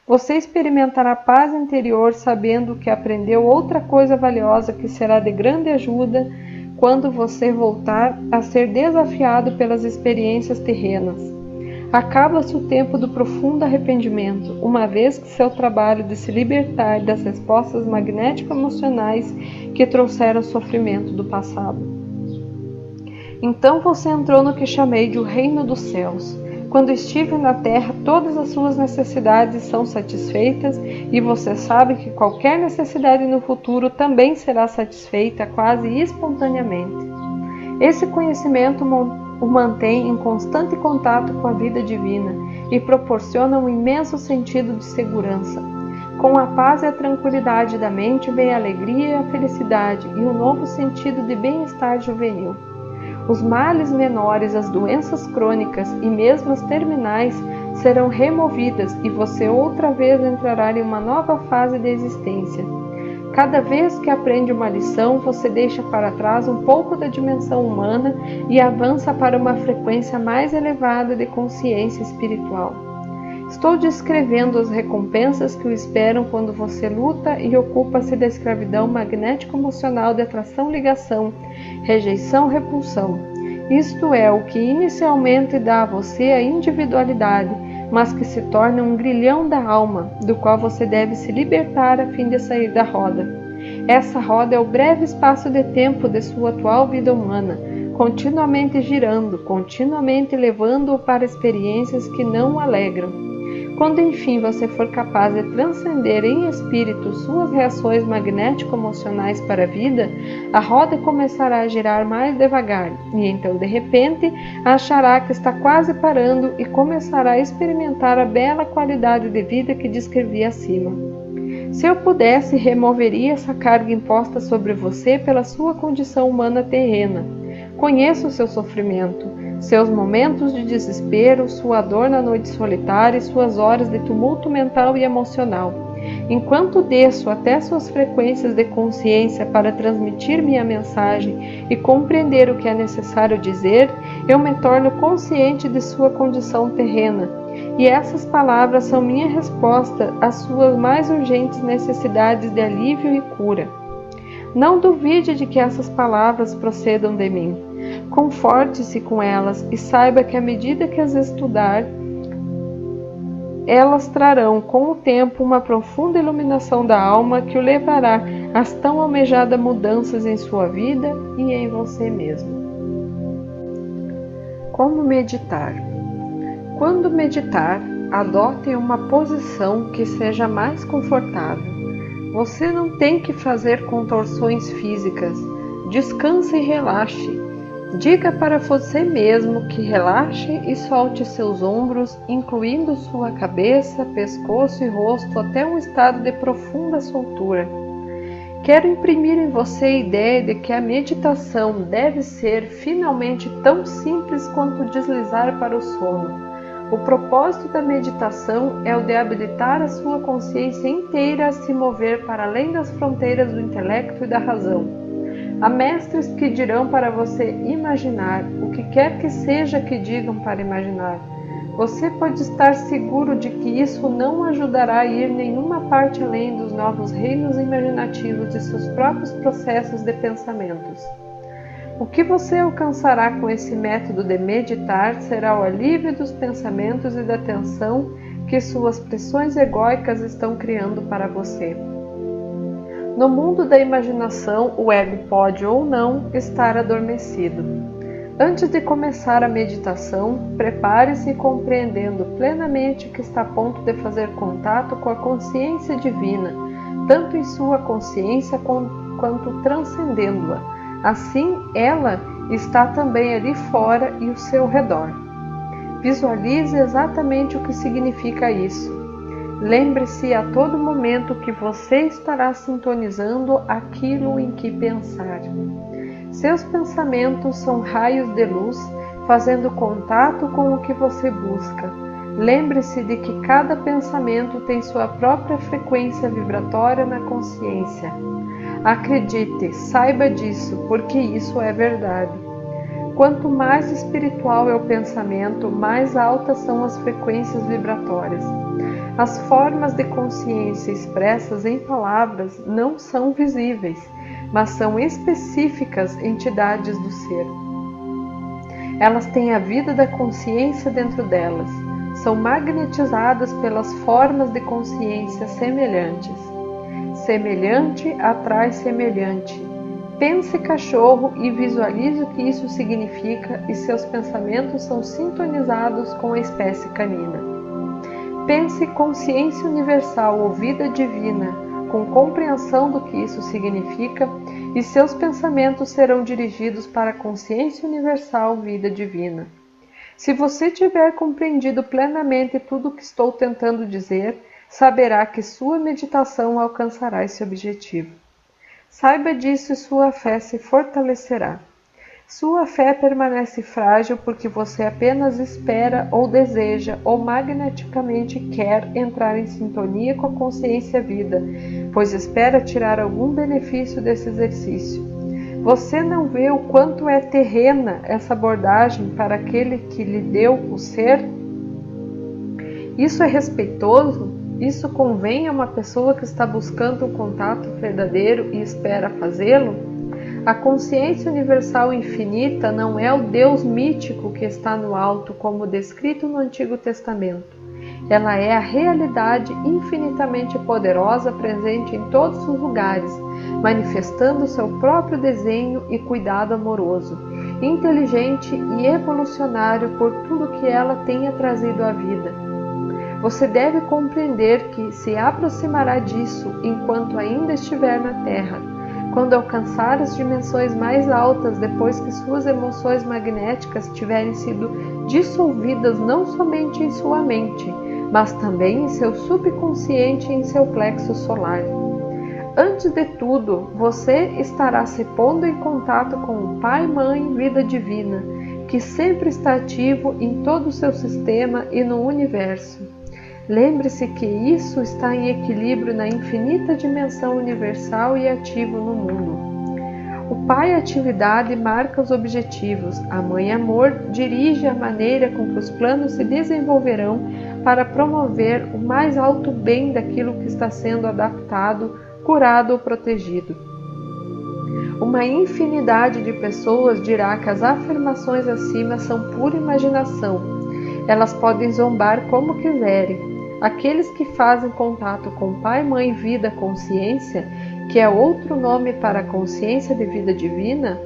Você experimentará paz interior sabendo que aprendeu outra coisa valiosa que será de grande ajuda quando você voltar a ser desafiado pelas experiências terrenas. Acaba-se o tempo do profundo arrependimento, uma vez que seu trabalho de se libertar das respostas magnético-emocionais que trouxeram sofrimento do passado. Então você entrou no que chamei de o reino dos céus. Quando estive na terra, todas as suas necessidades são satisfeitas e você sabe que qualquer necessidade no futuro também será satisfeita quase espontaneamente. Esse conhecimento o mantém em constante contato com a vida divina e proporciona um imenso sentido de segurança. Com a paz e a tranquilidade da mente vem a alegria e a felicidade e um novo sentido de bem-estar juvenil. Os males menores, as doenças crônicas e mesmo as terminais serão removidas e você outra vez entrará em uma nova fase de existência. Cada vez que aprende uma lição, você deixa para trás um pouco da dimensão humana e avança para uma frequência mais elevada de consciência espiritual. Estou descrevendo as recompensas que o esperam quando você luta e ocupa-se da escravidão magnético-emocional de atração-ligação, rejeição-repulsão. Isto é o que inicialmente dá a você a individualidade, mas que se torna um grilhão da alma, do qual você deve se libertar a fim de sair da roda. Essa roda é o breve espaço de tempo de sua atual vida humana, continuamente girando, continuamente levando-o para experiências que não o alegram. Quando enfim você for capaz de transcender em espírito suas reações magnético-emocionais para a vida, a roda começará a girar mais devagar e então de repente achará que está quase parando e começará a experimentar a bela qualidade de vida que descrevi acima. Se eu pudesse, removeria essa carga imposta sobre você pela sua condição humana terrena. Conheço o seu sofrimento, seus momentos de desespero, sua dor na noite solitária e suas horas de tumulto mental e emocional. Enquanto desço até suas frequências de consciência para transmitir minha mensagem e compreender o que é necessário dizer, eu me torno consciente de sua condição terrena. E essas palavras são minha resposta às suas mais urgentes necessidades de alívio e cura. Não duvide de que essas palavras procedam de mim. Conforte-se com elas e saiba que à medida que as estudar, elas trarão com o tempo uma profunda iluminação da alma que o levará às tão almejadas mudanças em sua vida e em você mesmo. Como meditar? Quando meditar, adote uma posição que seja mais confortável. Você não tem que fazer contorções físicas. Descanse e relaxe. Diga para você mesmo que relaxe e solte seus ombros, incluindo sua cabeça, pescoço e rosto até um estado de profunda soltura. Quero imprimir em você a ideia de que a meditação deve ser finalmente tão simples quanto deslizar para o sono. O propósito da meditação é o de habilitar a sua consciência inteira a se mover para além das fronteiras do intelecto e da razão. Há mestres que dirão para você imaginar o que quer que seja que digam para imaginar. Você pode estar seguro de que isso não ajudará a ir nenhuma parte além dos novos reinos imaginativos de seus próprios processos de pensamentos. O que você alcançará com esse método de meditar será o alívio dos pensamentos e da tensão que suas pressões egóicas estão criando para você. No mundo da imaginação, o ego pode ou não estar adormecido. Antes de começar a meditação, prepare-se compreendendo plenamente que está a ponto de fazer contato com a consciência divina, tanto em sua consciência quanto transcendendo-a. Assim, ela está também ali fora e ao seu redor. Visualize exatamente o que significa isso. Lembre-se a todo momento que você estará sintonizando aquilo em que pensar. Seus pensamentos são raios de luz, fazendo contato com o que você busca. Lembre-se de que cada pensamento tem sua própria frequência vibratória na consciência. Acredite, saiba disso, porque isso é verdade. Quanto mais espiritual é o pensamento, mais altas são as frequências vibratórias. As formas de consciência expressas em palavras não são visíveis, mas são específicas entidades do ser. Elas têm a vida da consciência dentro delas. São magnetizadas pelas formas de consciência semelhantes. Semelhante atrai semelhante. Pense cachorro e visualize o que isso significa e seus pensamentos são sintonizados com a espécie canina. Pense consciência universal ou vida divina, com compreensão do que isso significa, e seus pensamentos serão dirigidos para a consciência universal, vida divina. Se você tiver compreendido plenamente tudo o que estou tentando dizer, saberá que sua meditação alcançará esse objetivo. Saiba disso e sua fé se fortalecerá. Sua fé permanece frágil porque você apenas espera ou deseja ou magneticamente quer entrar em sintonia com a consciência vida, pois espera tirar algum benefício desse exercício. Você não vê o quanto é terrena essa abordagem para aquele que lhe deu o ser? Isso é respeitoso? Isso convém a uma pessoa que está buscando um contato verdadeiro e espera fazê-lo? A consciência universal infinita não é o Deus mítico que está no alto, como descrito no Antigo Testamento. Ela é a realidade infinitamente poderosa presente em todos os lugares, manifestando seu próprio desenho e cuidado amoroso, inteligente e evolucionário por tudo que ela tenha trazido à vida. Você deve compreender que se aproximará disso enquanto ainda estiver na Terra. Quando alcançar as dimensões mais altas, depois que suas emoções magnéticas tiverem sido dissolvidas não somente em sua mente, mas também em seu subconsciente e em seu plexo solar. Antes de tudo, você estará se pondo em contato com o Pai, Mãe, Vida Divina, que sempre está ativo em todo o seu sistema e no universo. Lembre-se que isso está em equilíbrio na infinita dimensão universal e ativo no mundo. O Pai Atividade marca os objetivos, a Mãe Amor dirige a maneira com que os planos se desenvolverão para promover o mais alto bem daquilo que está sendo adaptado, curado ou protegido. Uma infinidade de pessoas dirá que as afirmações acima são pura imaginação. Elas podem zombar como quiserem. Aqueles que fazem contato com Pai, Mãe, Vida, Consciência, que é outro nome para a consciência de vida divina,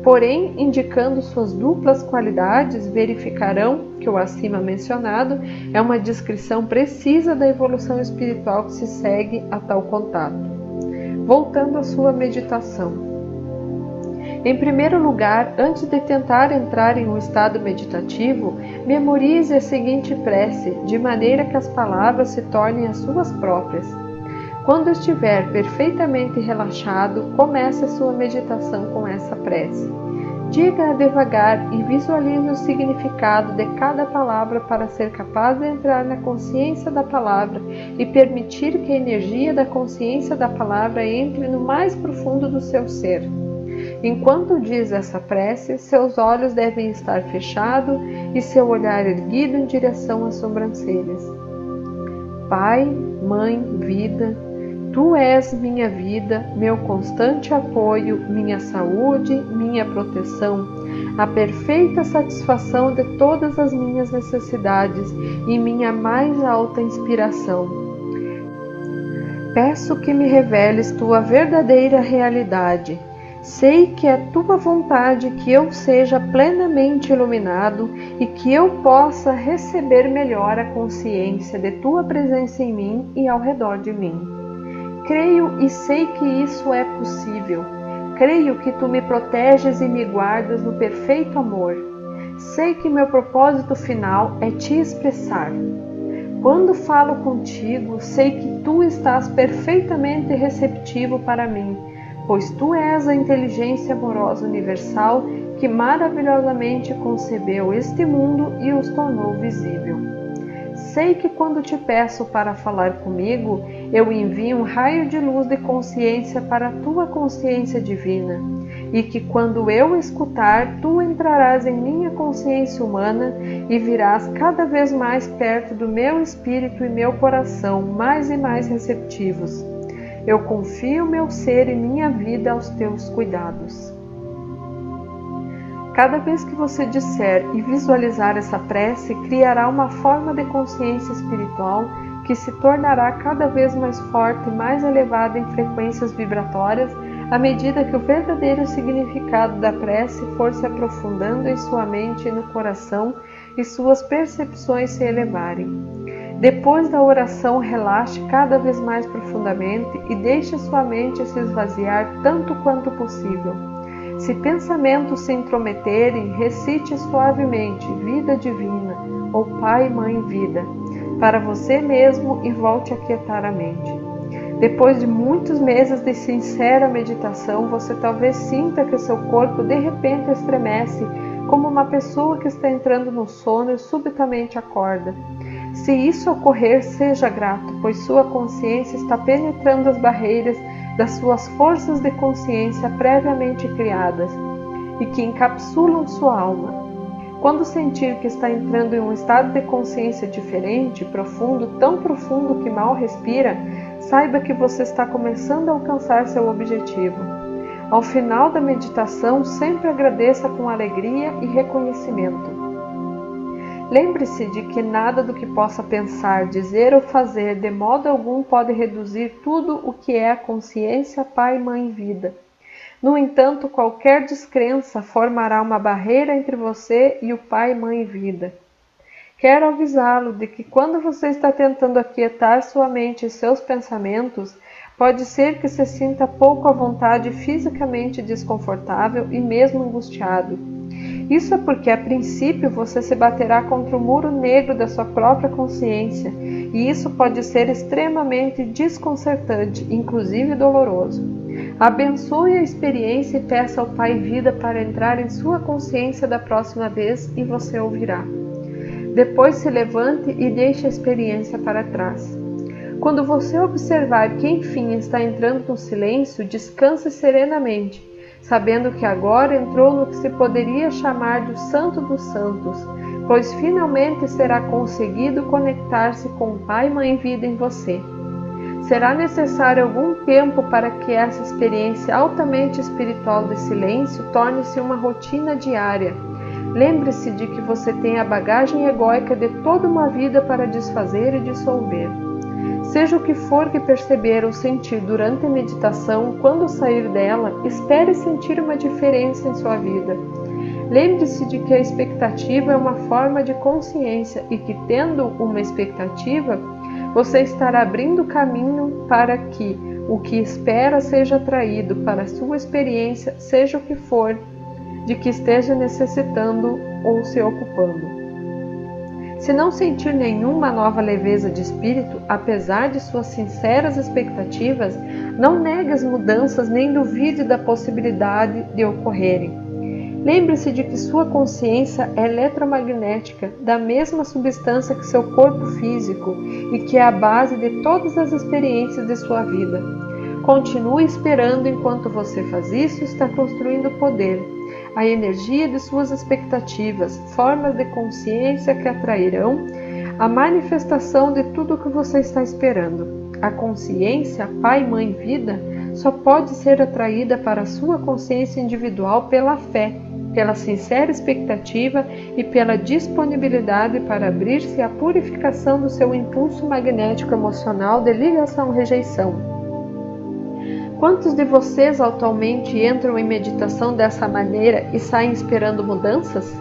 porém indicando suas duplas qualidades, verificarão que o acima mencionado é uma descrição precisa da evolução espiritual que se segue a tal contato. Voltando à sua meditação. Em primeiro lugar, antes de tentar entrar em um estado meditativo, memorize a seguinte prece, de maneira que as palavras se tornem as suas próprias. Quando estiver perfeitamente relaxado, comece a sua meditação com essa prece. Diga-a devagar e visualize o significado de cada palavra para ser capaz de entrar na consciência da palavra e permitir que a energia da consciência da palavra entre no mais profundo do seu ser. Enquanto diz essa prece, seus olhos devem estar fechados e seu olhar erguido em direção às sobrancelhas. Pai, Mãe, Vida, Tu és minha vida, meu constante apoio, minha saúde, minha proteção, a perfeita satisfação de todas as minhas necessidades e minha mais alta inspiração. Peço que me reveles tua verdadeira realidade. Sei que é tua vontade que eu seja plenamente iluminado e que eu possa receber melhor a consciência de tua presença em mim e ao redor de mim. Creio e sei que isso é possível. Creio que tu me proteges e me guardas no perfeito amor. Sei que meu propósito final é te expressar. Quando falo contigo, sei que tu estás perfeitamente receptivo para mim, pois tu és a inteligência amorosa universal que maravilhosamente concebeu este mundo e os tornou visível. Sei que quando te peço para falar comigo, eu envio um raio de luz de consciência para a tua consciência divina, e que quando eu escutar, tu entrarás em minha consciência humana e virás cada vez mais perto do meu espírito e meu coração, mais e mais receptivos. Eu confio meu ser e minha vida aos teus cuidados. Cada vez que você disser e visualizar essa prece, criará uma forma de consciência espiritual que se tornará cada vez mais forte e mais elevada em frequências vibratórias à medida que o verdadeiro significado da prece for se aprofundando em sua mente e no coração e suas percepções se elevarem. Depois da oração, relaxe cada vez mais profundamente e deixe sua mente se esvaziar tanto quanto possível. Se pensamentos se intrometerem, recite suavemente Vida Divina ou Pai, Mãe, Vida para você mesmo e volte a quietar a mente. Depois de muitos meses de sincera meditação, você talvez sinta que seu corpo de repente estremece, como uma pessoa que está entrando no sono e subitamente acorda. Se isso ocorrer, seja grato, pois sua consciência está penetrando as barreiras das suas forças de consciência previamente criadas e que encapsulam sua alma. Quando sentir que está entrando em um estado de consciência diferente, profundo, tão profundo que mal respira, saiba que você está começando a alcançar seu objetivo. Ao final da meditação, sempre agradeça com alegria e reconhecimento. Lembre-se de que nada do que possa pensar, dizer ou fazer de modo algum pode reduzir tudo o que é a consciência, Pai, Mãe, Vida. No entanto, qualquer descrença formará uma barreira entre você e o Pai, Mãe, Vida. Quero avisá-lo de que quando você está tentando aquietar sua mente e seus pensamentos, pode ser que se sinta pouco à vontade, fisicamente desconfortável e mesmo angustiado. Isso é porque, a princípio, você se baterá contra o muro negro da sua própria consciência, e isso pode ser extremamente desconcertante, inclusive doloroso. Abençoe a experiência e peça ao Pai Vida para entrar em sua consciência da próxima vez e você ouvirá. Depois se levante e deixe a experiência para trás. Quando você observar que enfim está entrando no silêncio, descanse serenamente, sabendo que agora entrou no que se poderia chamar de Santo dos Santos, pois finalmente será conseguido conectar-se com o Pai e Mãe Vida em você. Será necessário algum tempo para que essa experiência altamente espiritual de silêncio torne-se uma rotina diária. Lembre-se de que você tem a bagagem egóica de toda uma vida para desfazer e dissolver. Seja o que for que perceber ou sentir durante a meditação, quando sair dela, espere sentir uma diferença em sua vida. Lembre-se de que a expectativa é uma forma de consciência e que, tendo uma expectativa, você estará abrindo caminho para que o que espera seja atraído para a sua experiência, seja o que for, de que esteja necessitando ou se ocupando. Se não sentir nenhuma nova leveza de espírito, apesar de suas sinceras expectativas, não negue as mudanças nem duvide da possibilidade de ocorrerem. Lembre-se de que sua consciência é eletromagnética, da mesma substância que seu corpo físico e que é a base de todas as experiências de sua vida. Continue esperando enquanto você faz isso, está construindo poder. A energia de suas expectativas, formas de consciência que atrairão a manifestação de tudo o que você está esperando. A consciência, Pai, Mãe, Vida, só pode ser atraída para a sua consciência individual pela fé, pela sincera expectativa e pela disponibilidade para abrir-se à purificação do seu impulso magnético emocional de ligação-rejeição. Quantos de vocês atualmente entram em meditação dessa maneira e saem esperando mudanças?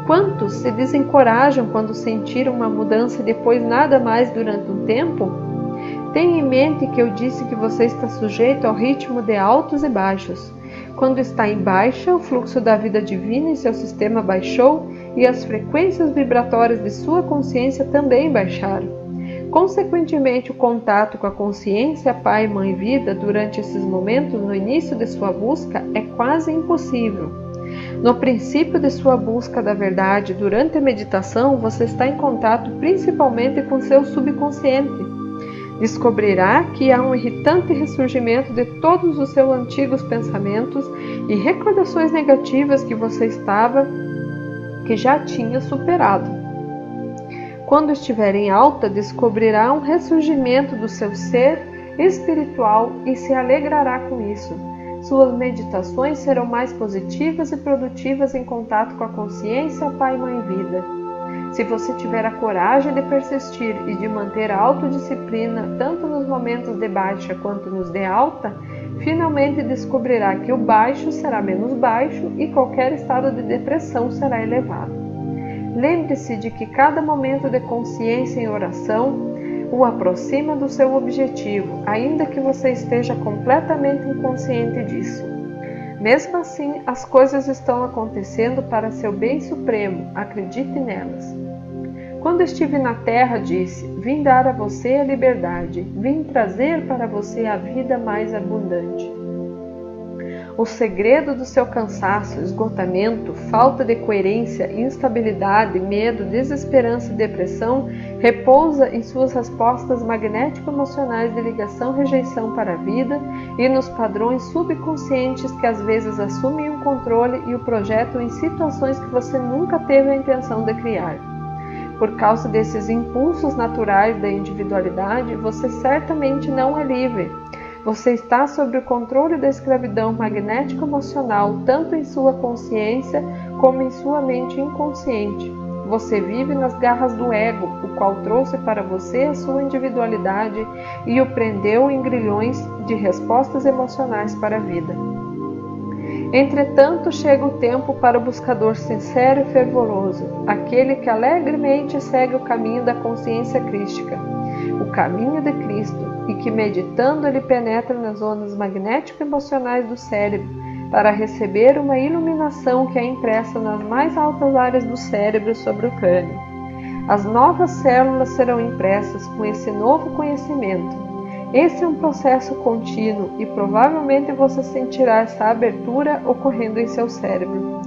Quantos se desencorajam quando sentiram uma mudança e depois nada mais durante um tempo? Tenha em mente que eu disse que você está sujeito ao ritmo de altos e baixos. Quando está em baixa, o fluxo da vida divina em seu sistema baixou e as frequências vibratórias de sua consciência também baixaram. Consequentemente, o contato com a consciência, Pai, Mãe, Vida, durante esses momentos, no início de sua busca, é quase impossível. No princípio de sua busca da verdade, durante a meditação, você está em contato principalmente com seu subconsciente. Descobrirá que há um irritante ressurgimento de todos os seus antigos pensamentos e recordações negativas que já tinha superado. Quando estiver em alta, descobrirá um ressurgimento do seu ser espiritual e se alegrará com isso. Suas meditações serão mais positivas e produtivas em contato com a consciência, Pai, Mãe, Vida. Se você tiver a coragem de persistir e de manter a autodisciplina tanto nos momentos de baixa quanto nos de alta, finalmente descobrirá que o baixo será menos baixo e qualquer estado de depressão será elevado. Lembre-se de que cada momento de consciência em oração o aproxima do seu objetivo, ainda que você esteja completamente inconsciente disso. Mesmo assim, as coisas estão acontecendo para seu bem supremo, acredite nelas. Quando estive na terra, disse: vim dar a você a liberdade, vim trazer para você a vida mais abundante. O segredo do seu cansaço, esgotamento, falta de coerência, instabilidade, medo, desesperança e depressão repousa em suas respostas magnético-emocionais de ligação-rejeição para a vida e nos padrões subconscientes que às vezes assumem o controle e o projetam em situações que você nunca teve a intenção de criar. Por causa desses impulsos naturais da individualidade, você certamente não é livre. Você está sob o controle da escravidão magnético-emocional, tanto em sua consciência como em sua mente inconsciente. Você vive nas garras do ego, o qual trouxe para você a sua individualidade e o prendeu em grilhões de respostas emocionais para a vida. Entretanto, chega o tempo para o buscador sincero e fervoroso, aquele que alegremente segue o caminho da consciência crística, o caminho de Cristo, e que meditando ele penetra nas ondas magnético-emocionais do cérebro, para receber uma iluminação que é impressa nas mais altas áreas do cérebro sobre o crânio. As novas células serão impressas com esse novo conhecimento. Esse é um processo contínuo e provavelmente você sentirá essa abertura ocorrendo em seu cérebro.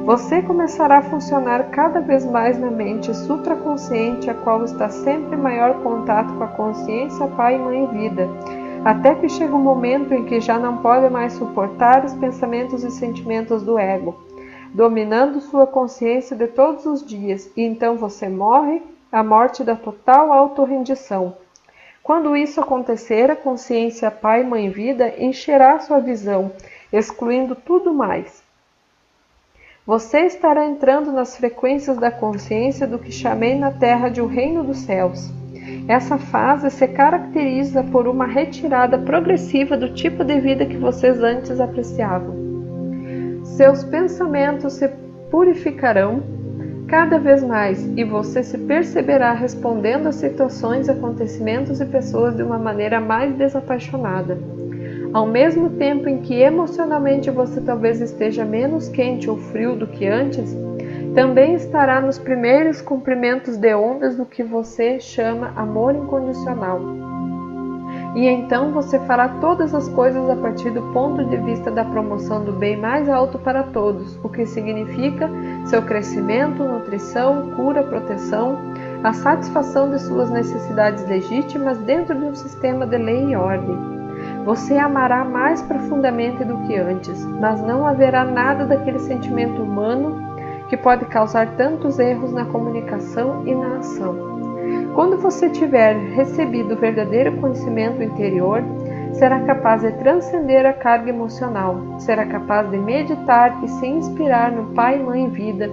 Você começará a funcionar cada vez mais na mente supraconsciente, a qual está sempre em maior contato com a consciência Pai, Mãe e Vida, até que chega um momento em que já não pode mais suportar os pensamentos e sentimentos do ego, dominando sua consciência de todos os dias, e então você morre, a morte da total autorrendição. Quando isso acontecer, a consciência Pai, Mãe e Vida encherá sua visão, excluindo tudo mais. Você estará entrando nas frequências da consciência do que chamei na Terra de o Reino dos Céus. Essa fase se caracteriza por uma retirada progressiva do tipo de vida que vocês antes apreciavam. Seus pensamentos se purificarão cada vez mais e você se perceberá respondendo a situações, acontecimentos e pessoas de uma maneira mais desapaixonada. Ao mesmo tempo em que emocionalmente você talvez esteja menos quente ou frio do que antes, também estará nos primeiros comprimentos de ondas do que você chama amor incondicional. E então você fará todas as coisas a partir do ponto de vista da promoção do bem mais alto para todos, o que significa seu crescimento, nutrição, cura, proteção, a satisfação de suas necessidades legítimas dentro de um sistema de lei e ordem. Você amará mais profundamente do que antes, mas não haverá nada daquele sentimento humano que pode causar tantos erros na comunicação e na ação. Quando você tiver recebido o verdadeiro conhecimento interior, será capaz de transcender a carga emocional, será capaz de meditar e se inspirar no Pai, Mãe e Vida,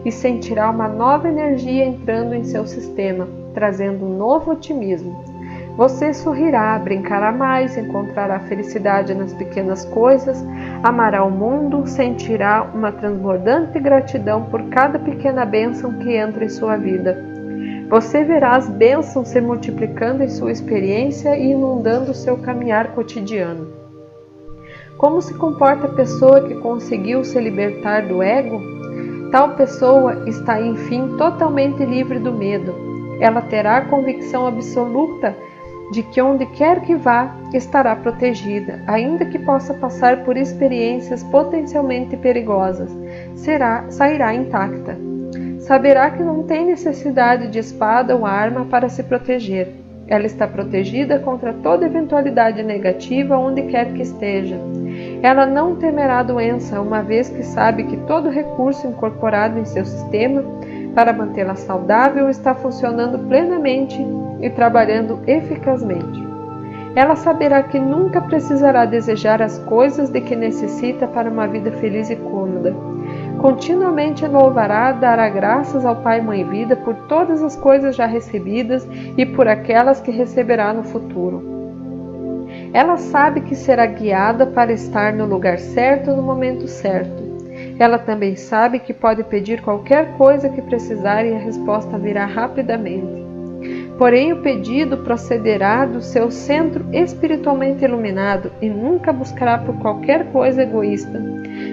e sentirá uma nova energia entrando em seu sistema, trazendo um novo otimismo. Você sorrirá, brincará mais, encontrará felicidade nas pequenas coisas, amará o mundo, sentirá uma transbordante gratidão por cada pequena bênção que entra em sua vida. Você verá as bênçãos se multiplicando em sua experiência e inundando o seu caminhar cotidiano. Como se comporta a pessoa que conseguiu se libertar do ego? Tal pessoa está, enfim, totalmente livre do medo. Ela terá a convicção absoluta de que onde quer que vá, estará protegida, ainda que possa passar por experiências potencialmente perigosas, sairá intacta. Saberá que não tem necessidade de espada ou arma para se proteger. Ela está protegida contra toda eventualidade negativa onde quer que esteja. Ela não temerá doença, uma vez que sabe que todo recurso incorporado em seu sistema para mantê-la saudável está funcionando plenamente e trabalhando eficazmente. Ela saberá que nunca precisará desejar as coisas de que necessita para uma vida feliz e cômoda. Continuamente louvará, dará graças ao Pai, Mãe e Vida por todas as coisas já recebidas e por aquelas que receberá no futuro. Ela sabe que será guiada para estar no lugar certo no momento certo. Ela também sabe que pode pedir qualquer coisa que precisar e a resposta virá rapidamente. Porém, o pedido procederá do seu centro espiritualmente iluminado e nunca buscará por qualquer coisa egoísta,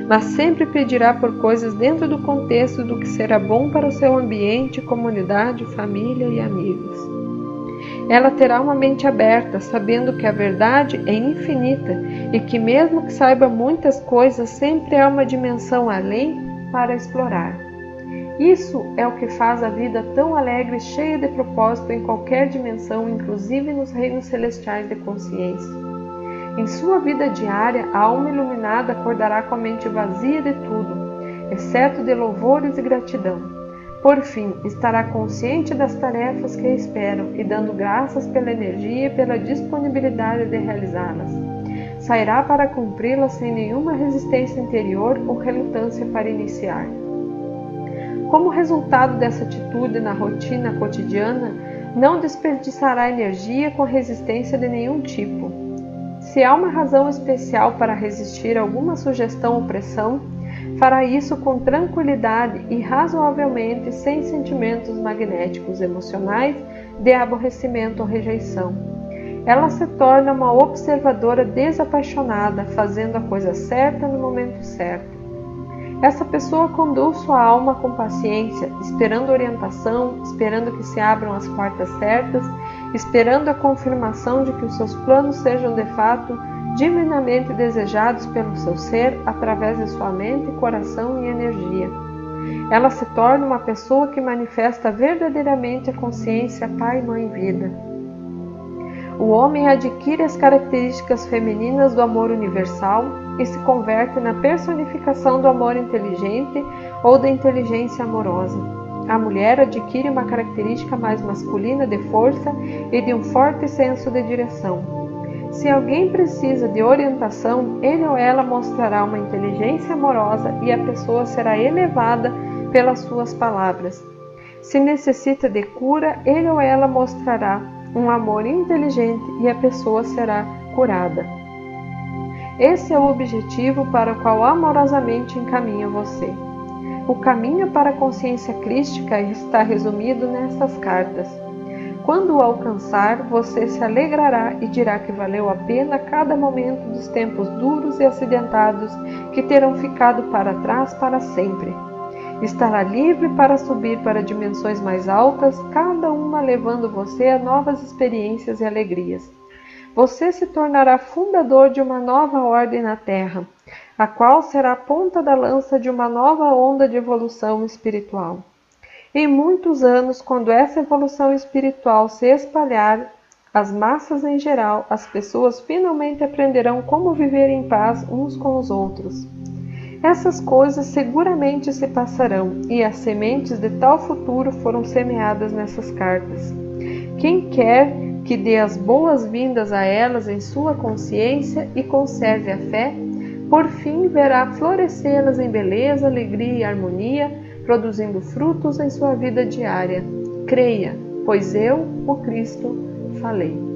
mas sempre pedirá por coisas dentro do contexto do que será bom para o seu ambiente, comunidade, família e amigos. Ela terá uma mente aberta, sabendo que a verdade é infinita e que mesmo que saiba muitas coisas, sempre há uma dimensão além para explorar. Isso é o que faz a vida tão alegre e cheia de propósito em qualquer dimensão, inclusive nos reinos celestiais de consciência. Em sua vida diária, a alma iluminada acordará com a mente vazia de tudo, exceto de louvores e gratidão. Por fim, estará consciente das tarefas que a esperam e dando graças pela energia e pela disponibilidade de realizá-las. Sairá para cumpri-las sem nenhuma resistência interior ou relutância para iniciar. Como resultado dessa atitude na rotina cotidiana, não desperdiçará energia com resistência de nenhum tipo. Se há uma razão especial para resistir a alguma sugestão ou pressão, fará isso com tranquilidade e razoavelmente sem sentimentos magnéticos emocionais de aborrecimento ou rejeição. Ela se torna uma observadora desapaixonada, fazendo a coisa certa no momento certo. Essa pessoa conduz sua alma com paciência, esperando orientação, esperando que se abram as portas certas, esperando a confirmação de que os seus planos sejam de fato divinamente desejados pelo seu ser através de sua mente, coração e energia. Ela se torna uma pessoa que manifesta verdadeiramente a consciência Pai, Mãe, Vida. O homem adquire as características femininas do amor universal e se converte na personificação do amor inteligente ou da inteligência amorosa. A mulher adquire uma característica mais masculina de força e de um forte senso de direção. Se alguém precisa de orientação, ele ou ela mostrará uma inteligência amorosa e a pessoa será elevada pelas suas palavras. Se necessita de cura, ele ou ela mostrará um amor inteligente e a pessoa será curada. Esse é o objetivo para o qual amorosamente encaminha você. O caminho para a consciência crística está resumido nestas cartas. Quando o alcançar, você se alegrará e dirá que valeu a pena cada momento dos tempos duros e acidentados que terão ficado para trás para sempre. Estará livre para subir para dimensões mais altas, cada uma levando você a novas experiências e alegrias. Você se tornará fundador de uma nova ordem na Terra, a qual será a ponta da lança de uma nova onda de evolução espiritual. Em muitos anos, quando essa evolução espiritual se espalhar, as massas em geral, as pessoas finalmente aprenderão como viver em paz uns com os outros. Essas coisas seguramente se passarão, e as sementes de tal futuro foram semeadas nessas cartas. Quem quer que dê as boas-vindas a elas em sua consciência e conserve a fé, por fim verá florescê-las em beleza, alegria e harmonia, produzindo frutos em sua vida diária. Creia, pois eu, o Cristo, falei.